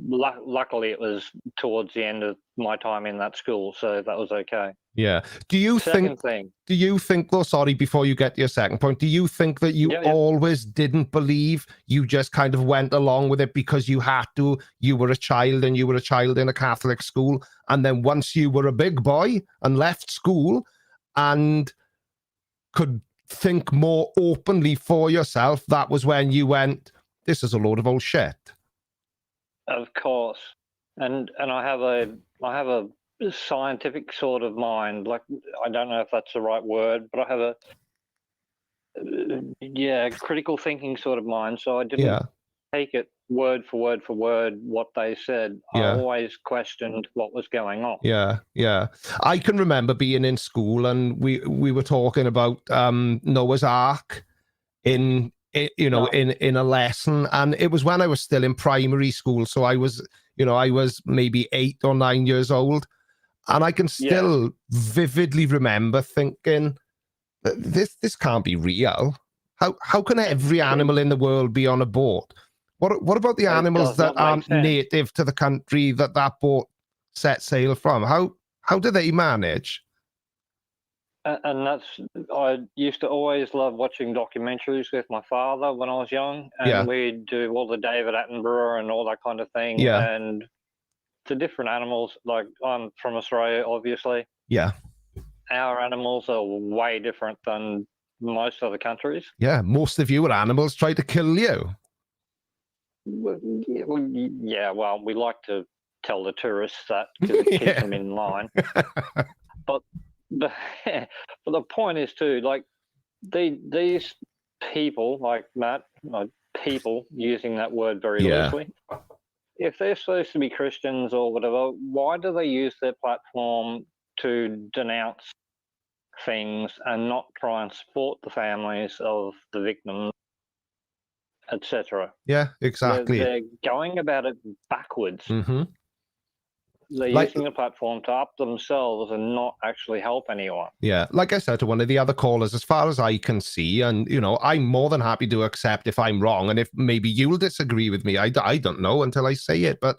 Speaker 16: Luckily, it was towards the end of my time in that school, so that was okay.
Speaker 2: Yeah. Do you think, well, sorry, before you get to your second point, do you think that you always didn't believe, you just kind of went along with it because you had to, you were a child and you were a child in a Catholic school, and then once you were a big boy and left school and could think more openly for yourself, that was when you went, this is a load of old shit?
Speaker 16: Of course. And I have a scientific sort of mind. Like, I don't know if that's the right word, but I have a critical thinking sort of mind. So I didn't take it word for word what they said.
Speaker 2: Yeah.
Speaker 16: I always questioned what was going on.
Speaker 2: Yeah. I can remember being in school and we were talking about Noah's Ark in a lesson, and it was when I was still in primary school, so I was maybe 8 or 9 years old, and I can still vividly remember thinking, this can't be real. How can every animal in the world be on a boat? What about the animals that aren't native to the country that boat set sail from? How do they manage?
Speaker 16: And I used to always love watching documentaries with my father when I was young, and we'd do all the David Attenborough and all that kind of thing.
Speaker 2: Yeah.
Speaker 16: And the different animals, like I'm from Australia, obviously.
Speaker 2: Yeah.
Speaker 16: Our animals are way different than most other countries.
Speaker 2: Yeah, most of your animals try to kill you.
Speaker 16: Yeah, well, we like to tell the tourists that because it keeps them in line. But the point is too, like these people, like Matt, people using that word very loosely. If they're supposed to be Christians or whatever, why do they use their platform to denounce things and not try and support the families of the victims, etc.?
Speaker 2: Yeah, exactly.
Speaker 16: They're going about it backwards.
Speaker 2: Mm-hmm.
Speaker 16: They're using the platform to up themselves and not actually help anyone.
Speaker 2: Yeah, like I said to one of the other callers, as far as I can see, and I'm more than happy to accept if I'm wrong, and if maybe you'll disagree with me, I don't know until I say it, but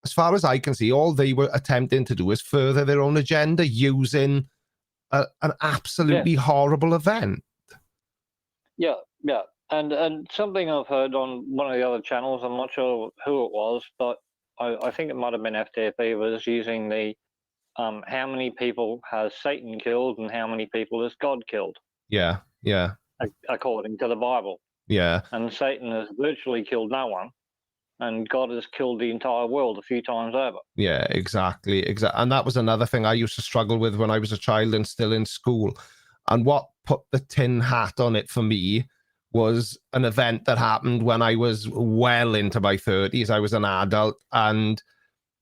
Speaker 2: as far as I can see, all they were attempting to do is further their own agenda using an absolutely horrible event. Yeah.
Speaker 16: And something I've heard on one of the other channels, I'm not sure who it was, but I think it might have been FTP, was using the how many people has Satan killed and how many people has God killed.
Speaker 2: Yeah.
Speaker 16: According to the Bible.
Speaker 2: Yeah.
Speaker 16: And Satan has virtually killed no one, and God has killed the entire world a few times over.
Speaker 2: Yeah, exactly. And that was another thing I used to struggle with when I was a child and still in school. And what put the tin hat on it for me was an event that happened when I was well into my 30s. I was an adult, and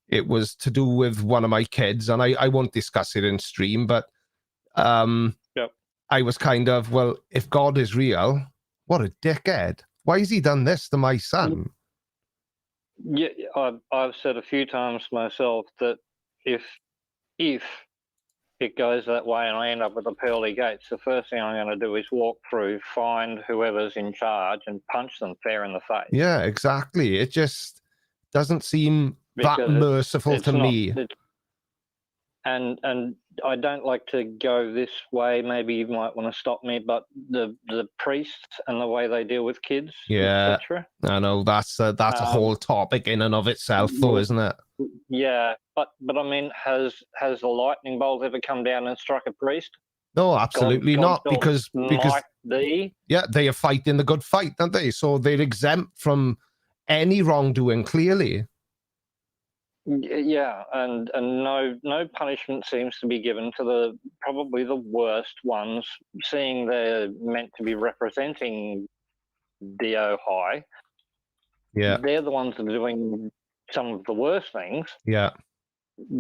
Speaker 2: it was to do with one of my kids, and I won't discuss it in stream, but I was kind of, well, if God is real, what a dickhead. Why has he done this to my son?
Speaker 16: Yeah, I've said a few times myself that if it goes that way and I end up with the pearly gates, the first thing I'm going to do is walk through, find whoever's in charge and punch them fair in the face.
Speaker 2: Yeah, exactly. It just doesn't seem that merciful to me.
Speaker 16: And I don't like to go this way. Maybe you might want to stop me, but the priests and the way they deal with kids, etc.
Speaker 2: I know that's a whole topic in and of itself, though, isn't it?
Speaker 16: Yeah, but I mean, has a lightning bolt ever come down and struck a priest?
Speaker 2: No, absolutely not, because
Speaker 16: they
Speaker 2: are fighting the good fight, aren't they? So they're exempt from any wrongdoing, clearly.
Speaker 16: Yeah, and no punishment seems to be given to probably the worst ones, seeing they're meant to be representing the High.
Speaker 2: Yeah,
Speaker 16: they're the ones that are doing some of the worst things.
Speaker 2: Yeah,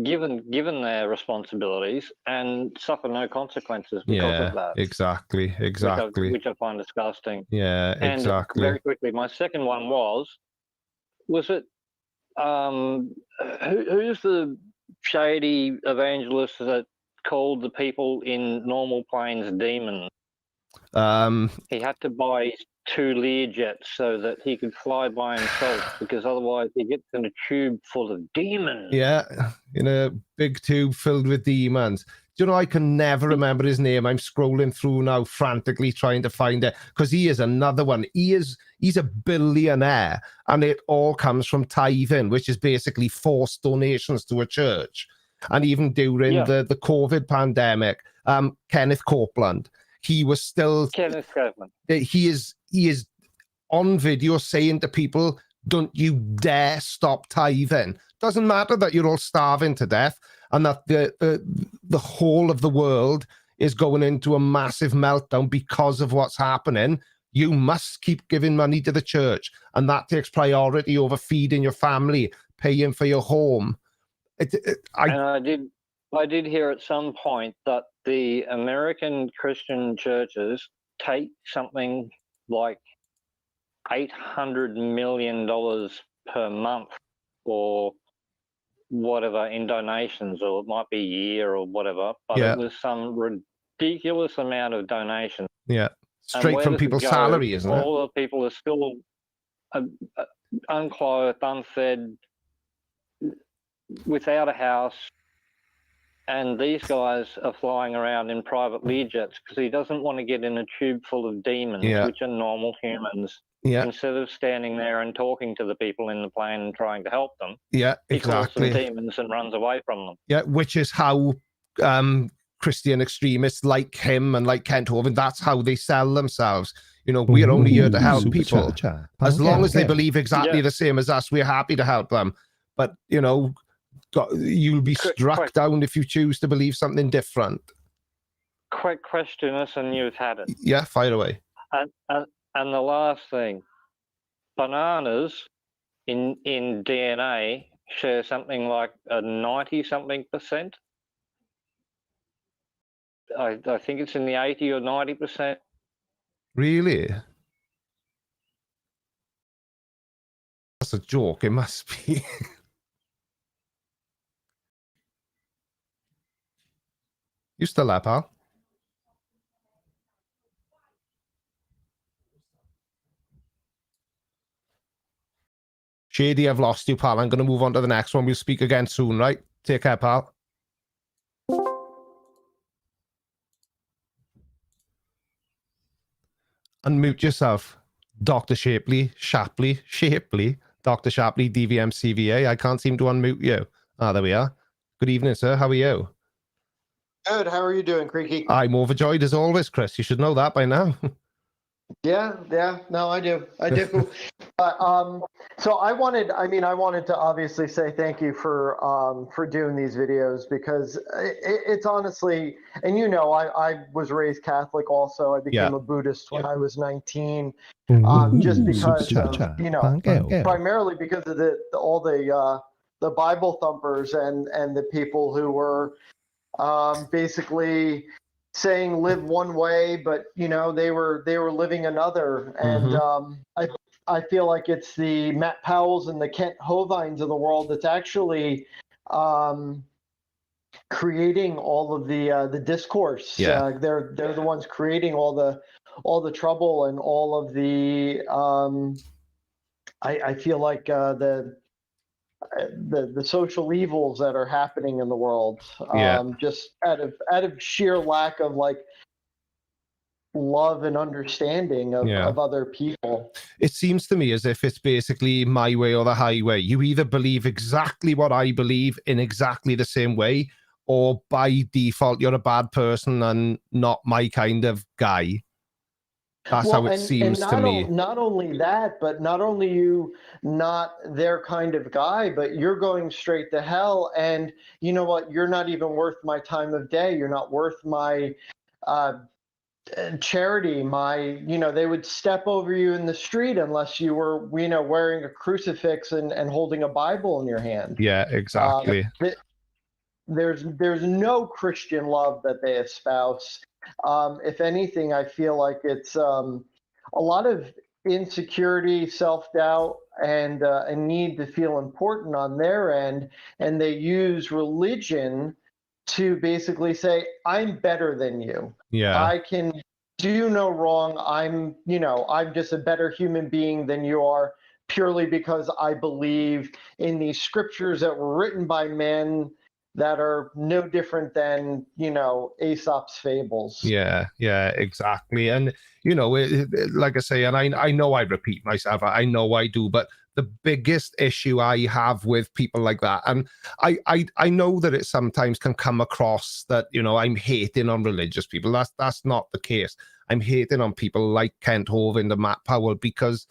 Speaker 16: given their responsibilities, and suffer no consequences because of that.
Speaker 2: Exactly.
Speaker 16: Which I find disgusting.
Speaker 2: Yeah,
Speaker 16: and
Speaker 2: exactly.
Speaker 16: Very quickly, my second one was it. Who's the shady evangelist that called the people in normal planes demons? He had to buy 2 Learjets so that he could fly by himself, because otherwise he gets in a tube full of demons.
Speaker 2: Yeah, in a big tube filled with demons. Do you know, I can never remember his name. I'm scrolling through now frantically trying to find it, because he is another one. He's a billionaire, and it all comes from tithing, which is basically forced donations to a church. And even during the COVID pandemic, Kenneth Copeland, he was still...
Speaker 16: Kenneth Copeland.
Speaker 2: He is on video saying to people, don't you dare stop tithing. Doesn't matter that you're all starving to death and that the whole of the world is going into a massive meltdown because of what's happening. You must keep giving money to the church, and that takes priority over feeding your family, paying for your home.
Speaker 16: I did hear at some point that the American Christian churches take something like $800 million per month or whatever in donations, or it might be a year or whatever, but it was some ridiculous amount of donation.
Speaker 2: Yeah, straight from people's salary, isn't it?
Speaker 16: All the people are still unclothed, unfed, without a house, and these guys are flying around in private Learjets because he doesn't want to get in a tube full of demons, which are normal humans.
Speaker 2: Yeah.
Speaker 16: Instead of standing there and talking to the people in the plane and trying to help them,
Speaker 2: yeah,
Speaker 16: he calls
Speaker 2: exactly.
Speaker 16: them demons and runs away from them.
Speaker 2: Yeah, which is how Christian extremists like him and like Kent Hovind, that's how they sell themselves. You know, we're only here to help people. As long as they believe exactly the same as us, we're happy to help them. But, you know, you'll be struck down if you choose to believe something different.
Speaker 16: Quick question, and you've had it.
Speaker 2: Yeah, fire away.
Speaker 16: And the last thing, bananas in DNA share something like a 90-something%. I think it's in the 80 or 90%.
Speaker 2: Really? That's a joke. It must be. You still there, pal? Shady, I've lost you, pal. I'm going to move on to the next one. We'll speak again soon, right? Take care, pal. Unmute yourself. Dr. Shapley, Dr. Shapley, DVM CVA. I can't seem to unmute you. Ah, there we are. Good evening, sir. How are you?
Speaker 17: Good. How are you doing, Creaky?
Speaker 2: I'm overjoyed as always, Chris. You should know that by now.
Speaker 17: Yeah. No, I do. So I wanted to obviously say thank you for doing these videos, because it's honestly, and you know, I was raised Catholic also. I became a Buddhist when I was 19, just because you know, primarily because of all the Bible thumpers and the people who were basically saying live one way, but you know, they were living another. And I feel like it's the Matt Powells and the Kent Hovinds of the world that's actually creating all of the discourse. They're the ones creating all the trouble and all of the I feel like the social evils that are happening in the world, just out of sheer lack of like love and understanding of other people.
Speaker 2: It seems to me as if it's basically my way or the highway. You either believe exactly what I believe in exactly the same way, or by default you're a bad person and not my kind of guy. That's how it seems to me.
Speaker 17: Not only that, but not only you not their kind of guy, but you're going straight to hell. And you know what? You're not even worth my time of day. You're not worth my charity. They would step over you in the street unless you were, wearing a crucifix and holding a Bible in your hand.
Speaker 2: Yeah, exactly.
Speaker 17: There's no Christian love that they espouse. If anything, I feel like it's a lot of insecurity, self-doubt, and a need to feel important on their end. And they use religion to basically say, I'm better than you.
Speaker 2: Yeah.
Speaker 17: I can do no wrong. I'm just a better human being than you are, purely because I believe in these scriptures that were written by men that are no different than, Aesop's fables.
Speaker 2: Yeah, exactly. And, like I say, and I know I repeat myself, I know I do, but the biggest issue I have with people like that, and I know that it sometimes can come across that, I'm hating on religious people. That's not the case. I'm hating on people like Kent Hovind and Matt Powell because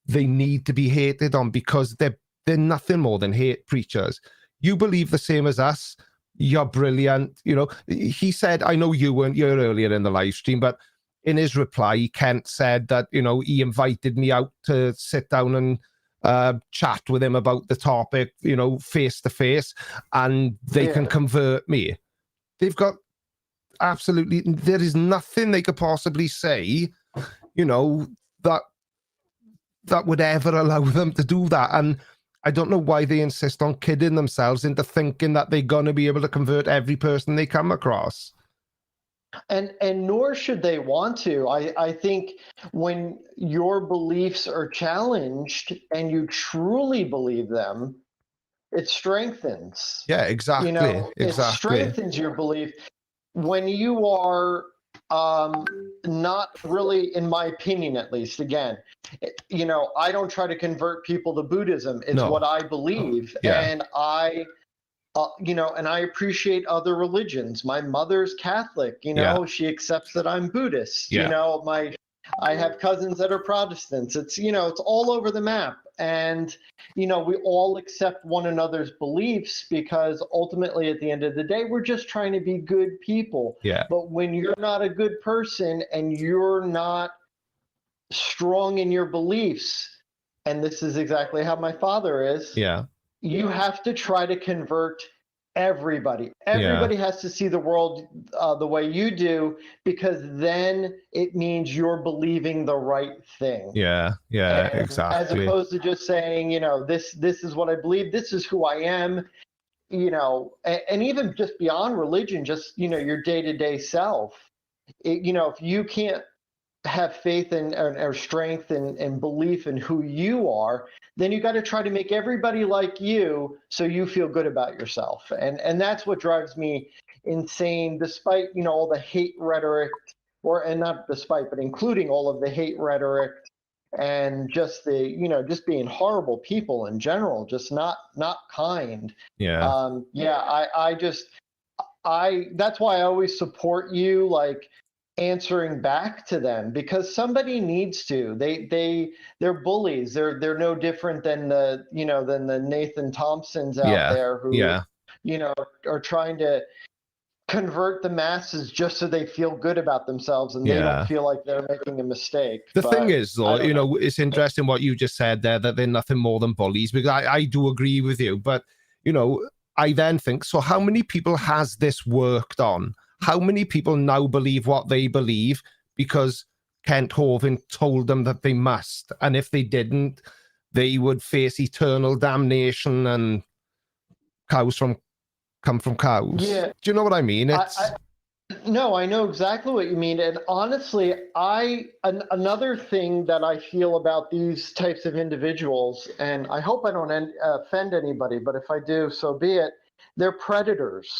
Speaker 2: they need to be hated on, because they're nothing more than hate preachers. You believe the same as us. You're brilliant. He said, I know you weren't here earlier in the live stream, but in his reply, Kent said that, you know, he invited me out to sit down and chat with him about the topic, you know, face to face, and they can convert me. They've got absolutely, there is nothing they could possibly say, you know, that would ever allow them to do that. And I don't know why they insist on kidding themselves into thinking that they're going to be able to convert every person they come across.
Speaker 17: And nor should they want to. I think when your beliefs are challenged and you truly believe them, it strengthens.
Speaker 2: Yeah, exactly.
Speaker 17: You know, it strengthens your belief. When you are not really, in my opinion at least, again, you know, I don't try to convert people to Buddhism. It's what I believe. And you know, and I appreciate other religions. My mother's Catholic, you know, she accepts that I'm Buddhist. You know, I have cousins that are Protestants. It's, you know, it's all over the map. And, you know, we all accept one another's beliefs because ultimately at the end of the day, we're just trying to be good people. But when you're not a good person and you're not strong in your beliefs, and this is exactly how my father is, you have to try to convert everybody. Everybody has to see the world the way you do, because then it means you're believing the right thing.
Speaker 2: Exactly.
Speaker 17: As opposed to just saying, you know, this is what I believe, this is who I am, you know, and even just beyond religion, just, you know, your day-to-day self. You know, if you can't have faith and or strength and belief in who you are, then you got to try to make everybody like you so you feel good about yourself. And that's what drives me insane, despite, you know, all the hate rhetoric, and not despite, but including all of the hate rhetoric and just the, you know, just being horrible people in general, just not kind. That's why I always support you, like, answering back to them, because somebody needs to. They're bullies. They're no different than the Nathan Thompsons out there who you know, are trying to convert the masses just so they feel good about themselves and they don't feel like they're making a mistake.
Speaker 2: The thing is, though, you know, it's interesting what you just said there, that they're nothing more than bullies, because I do agree with you. But, you know, I then think, so how many people has this worked on? How many people now believe what they believe because Kent Hovind told them that they must? And if they didn't, they would face eternal damnation and cows come from cows.
Speaker 17: Yeah.
Speaker 2: Do you know what I mean?
Speaker 17: No, I know exactly what you mean. And honestly, another thing that I feel about these types of individuals, and I hope I don't offend anybody, but if I do, so be it, they're predators.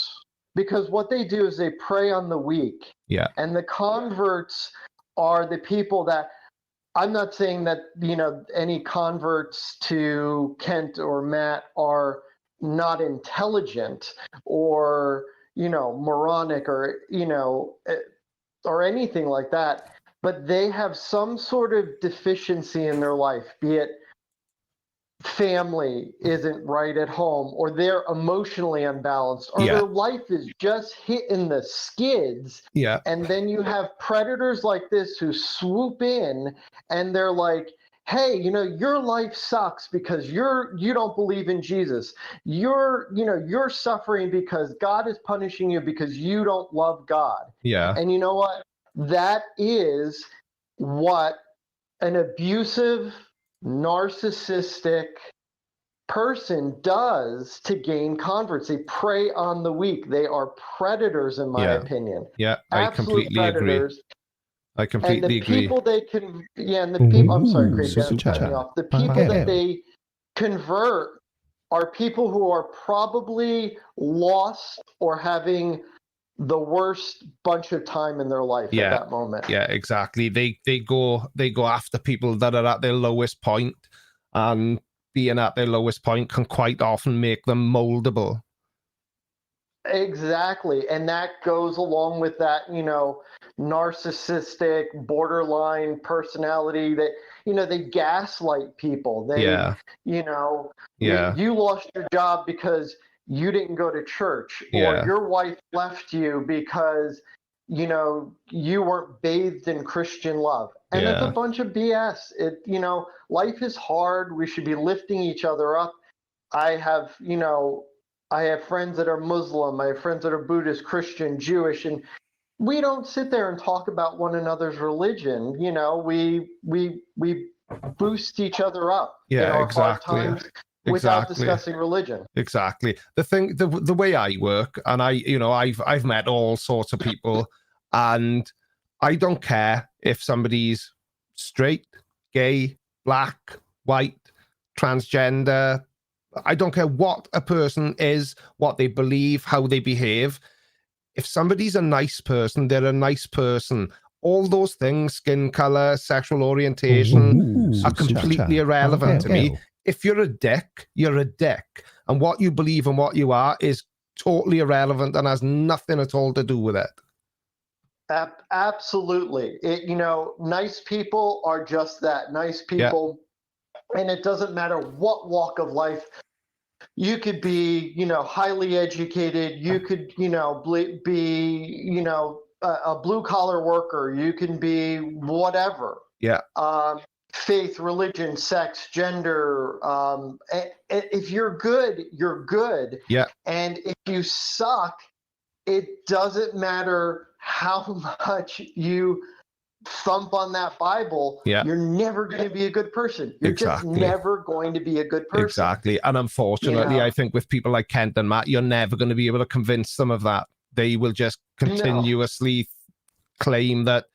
Speaker 17: Because what they do is they prey on the weak. And the converts are the people that, I'm not saying that, you know, any converts to Kent or Matt are not intelligent or, you know, moronic or, you know, or anything like that, but they have some sort of deficiency in their life, be it family isn't right at home, or they're emotionally unbalanced, or their life is just hitting the skids. And then you have predators like this who swoop in and they're like, hey, you know, your life sucks because you don't believe in Jesus. You're suffering because God is punishing you because you don't love God. And you know what? That is what an abusive, narcissistic person does to gain converts. They prey on the weak. They are predators, in my opinion.
Speaker 2: I completely agree. I completely agree.
Speaker 17: People they can, and the people, I'm sorry, Creepy, I'm cutting you off. The people that they convert are people who are probably lost or having the worst bunch of time in their life at that moment.
Speaker 2: Exactly. They go after people that are at their lowest point, and being at their lowest point can quite often make them moldable.
Speaker 17: Exactly. And that goes along with that, you know, narcissistic, borderline personality that, you know, they gaslight people. They, you know, you lost your job because you didn't go to church, or your wife left you because you know, you weren't bathed in Christian love. And it's a bunch of BS. You know, life is hard. We should be lifting each other up. I have friends that are Muslim. I have friends that are Buddhist, Christian, Jewish, and we don't sit there and talk about one another's religion. You know, we boost each other up in our hard times without discussing religion.
Speaker 2: Exactly. The way I work, and I've met all sorts of people, and I don't care if somebody's straight, gay, black, white, transgender. I don't care what a person is, what they believe, how they behave. If somebody's a nice person, they're a nice person. All those things, skin color, sexual orientation, are completely irrelevant to me. If you're a dick, you're a dick. And what you believe and what you are is totally irrelevant and has nothing at all to do with it.
Speaker 17: Absolutely. Nice people are just that, nice people. Yeah. And it doesn't matter what walk of life. You could be, highly educated. You could, be, a blue collar worker. You can be whatever.
Speaker 2: Yeah.
Speaker 17: Faith, religion, sex, gender. If you're good, you're good.
Speaker 2: Yeah.
Speaker 17: And if you suck, it doesn't matter how much you thump on that Bible.
Speaker 2: Yeah.
Speaker 17: You're never going to be a good person. You're just never going to be a good person.
Speaker 2: Exactly. And unfortunately, I think with people like Kent and Matt, you're never going to be able to convince them of that. They will just continuously claim that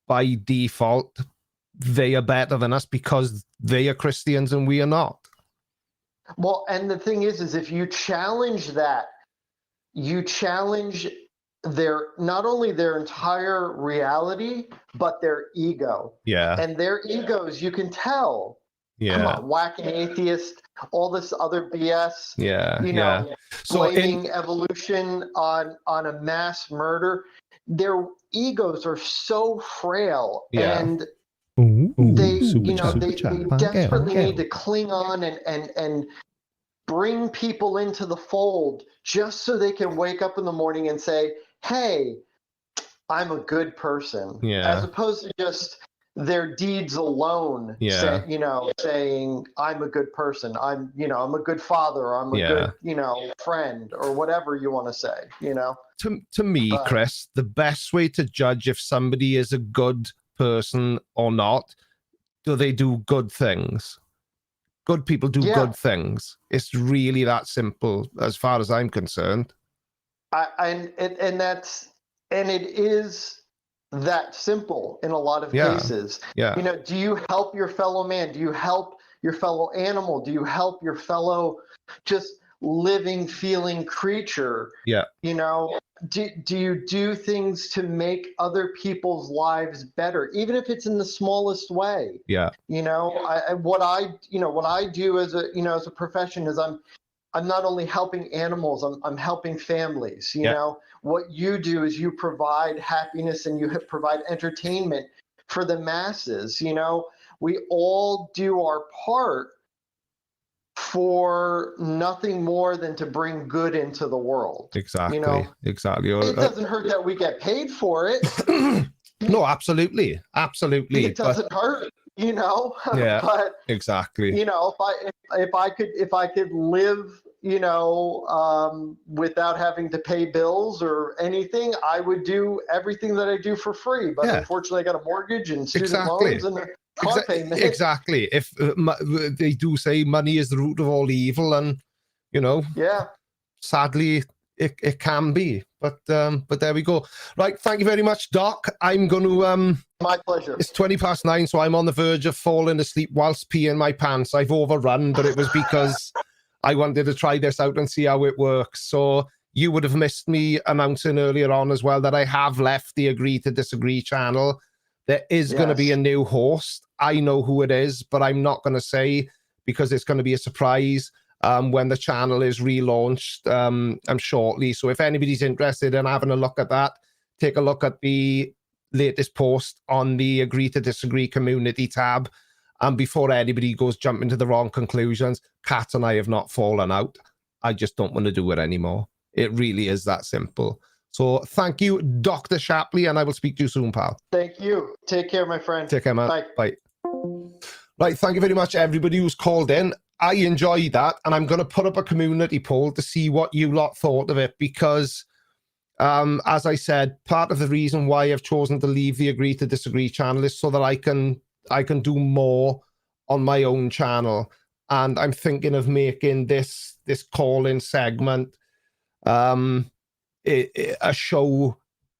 Speaker 2: by default, they are better than us because they are Christians and we are not.
Speaker 17: Well, and the thing is if you challenge that, you challenge not only their entire reality, but their ego.
Speaker 2: Yeah.
Speaker 17: And their egos, you can tell.
Speaker 2: Yeah.
Speaker 17: Come on, whacking atheist, all this other BS.
Speaker 2: Yeah.
Speaker 17: Blaming evolution on a mass murder. Their egos are so frail.
Speaker 2: Yeah.
Speaker 17: And they desperately need to cling on and bring people into the fold just so they can wake up in the morning and say, hey, I'm a good person.
Speaker 2: Yeah.
Speaker 17: As opposed to just their deeds alone, saying I'm a good person. I'm a good father. I'm a good, friend, or whatever you want to say,
Speaker 2: To me, Chris, the best way to judge if somebody is a good person or not, do they do good things? Good people do good things. It's really that simple as far as I'm concerned.
Speaker 17: It is that simple in a lot of cases.
Speaker 2: Yeah.
Speaker 17: Do you help your fellow man? Do you help your fellow animal? Do you help your fellow just living, feeling creature?
Speaker 2: Yeah.
Speaker 17: Do you do things to make other people's lives better, even if it's in the smallest way?
Speaker 2: Yeah.
Speaker 17: What I do as a profession is I'm not only helping animals, I'm helping families. You know, what you do is you provide happiness and you provide entertainment for the masses. We all do our part for nothing more than to bring good into the world.
Speaker 2: Exactly. Exactly.
Speaker 17: It doesn't hurt that we get paid for it.
Speaker 2: No, absolutely.
Speaker 17: It doesn't hurt.
Speaker 2: Yeah.
Speaker 17: But
Speaker 2: exactly.
Speaker 17: If I could live, without having to pay bills or anything, I would do everything that I do for free. But unfortunately, I got a mortgage and student loans and a car payment.
Speaker 2: Exactly. If they do say money is the root of all evil, and sadly it can be. But there we go. Right, thank you very much, Doc. I'm going to
Speaker 17: my pleasure.
Speaker 2: It's 9:20, so I'm on the verge of falling asleep whilst peeing my pants. I've overrun, but it was because I wanted to try this out and see how it works. So you would have missed me announcing earlier on as well that I have left the Agree to Disagree channel. There is going to be a new host. I know who it is, but I'm not going to say because it's going to be a surprise when the channel is relaunched shortly. So if anybody's interested in having a look at that, take a look at the latest post on the Agree to Disagree community tab. And before anybody goes jumping to the wrong conclusions, Kat and I have not fallen out. I just don't want to do it anymore. It really is that simple. So thank you, Dr. Shapley, and I will speak to you soon, pal.
Speaker 17: Thank you. Take care, my friend.
Speaker 2: Take care, man.
Speaker 17: Bye.
Speaker 2: Bye. Right, thank you very much, everybody who's called in. I enjoyed that, and I'm going to put up a community poll to see what you lot thought of it, because, as I said, part of the reason why I've chosen to leave the Agree to Disagree channel is so that I can do more on my own channel, and I'm thinking of making this call-in segment a show,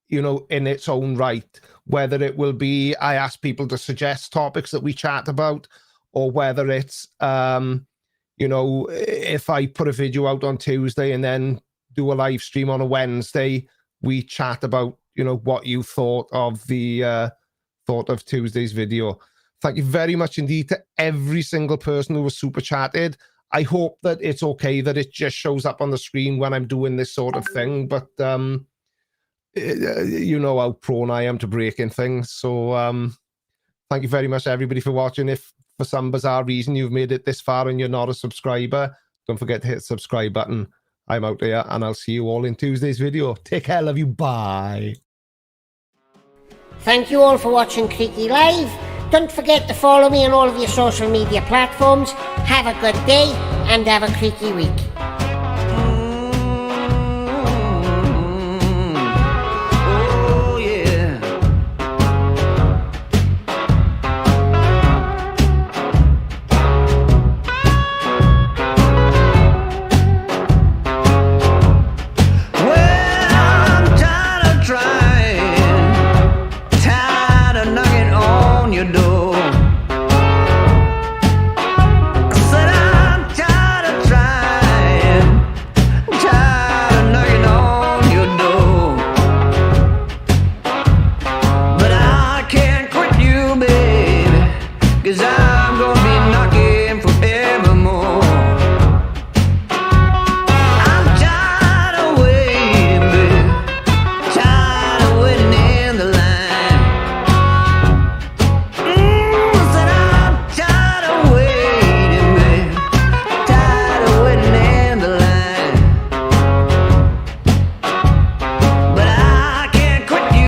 Speaker 2: you know, in its own right. Whether it will be I ask people to suggest topics that we chat about, or whether it's you know, if I put a video out on Tuesday and then do a live stream on a Wednesday, we chat about, you know, what you thought of Tuesday's video. Thank you very much indeed to every single person who was super chatted. I hope that it's okay that it just shows up on the screen when I'm doing this sort of thing, but you know how prone I am to breaking things. So thank you very much, everybody, for watching. If for some bizarre reason you've made it this far and you're not a subscriber, don't forget to hit the subscribe button. I'm out there, and I'll see you all in Tuesday's video. Take care, love you, bye.
Speaker 18: Thank you all for watching Creaky Live. Don't forget to follow me on all of your social media platforms. Have a good day and have a creaky week.
Speaker 8: Oh yeah. Well, I'm tired of trying, tired of knocking on your door. Cause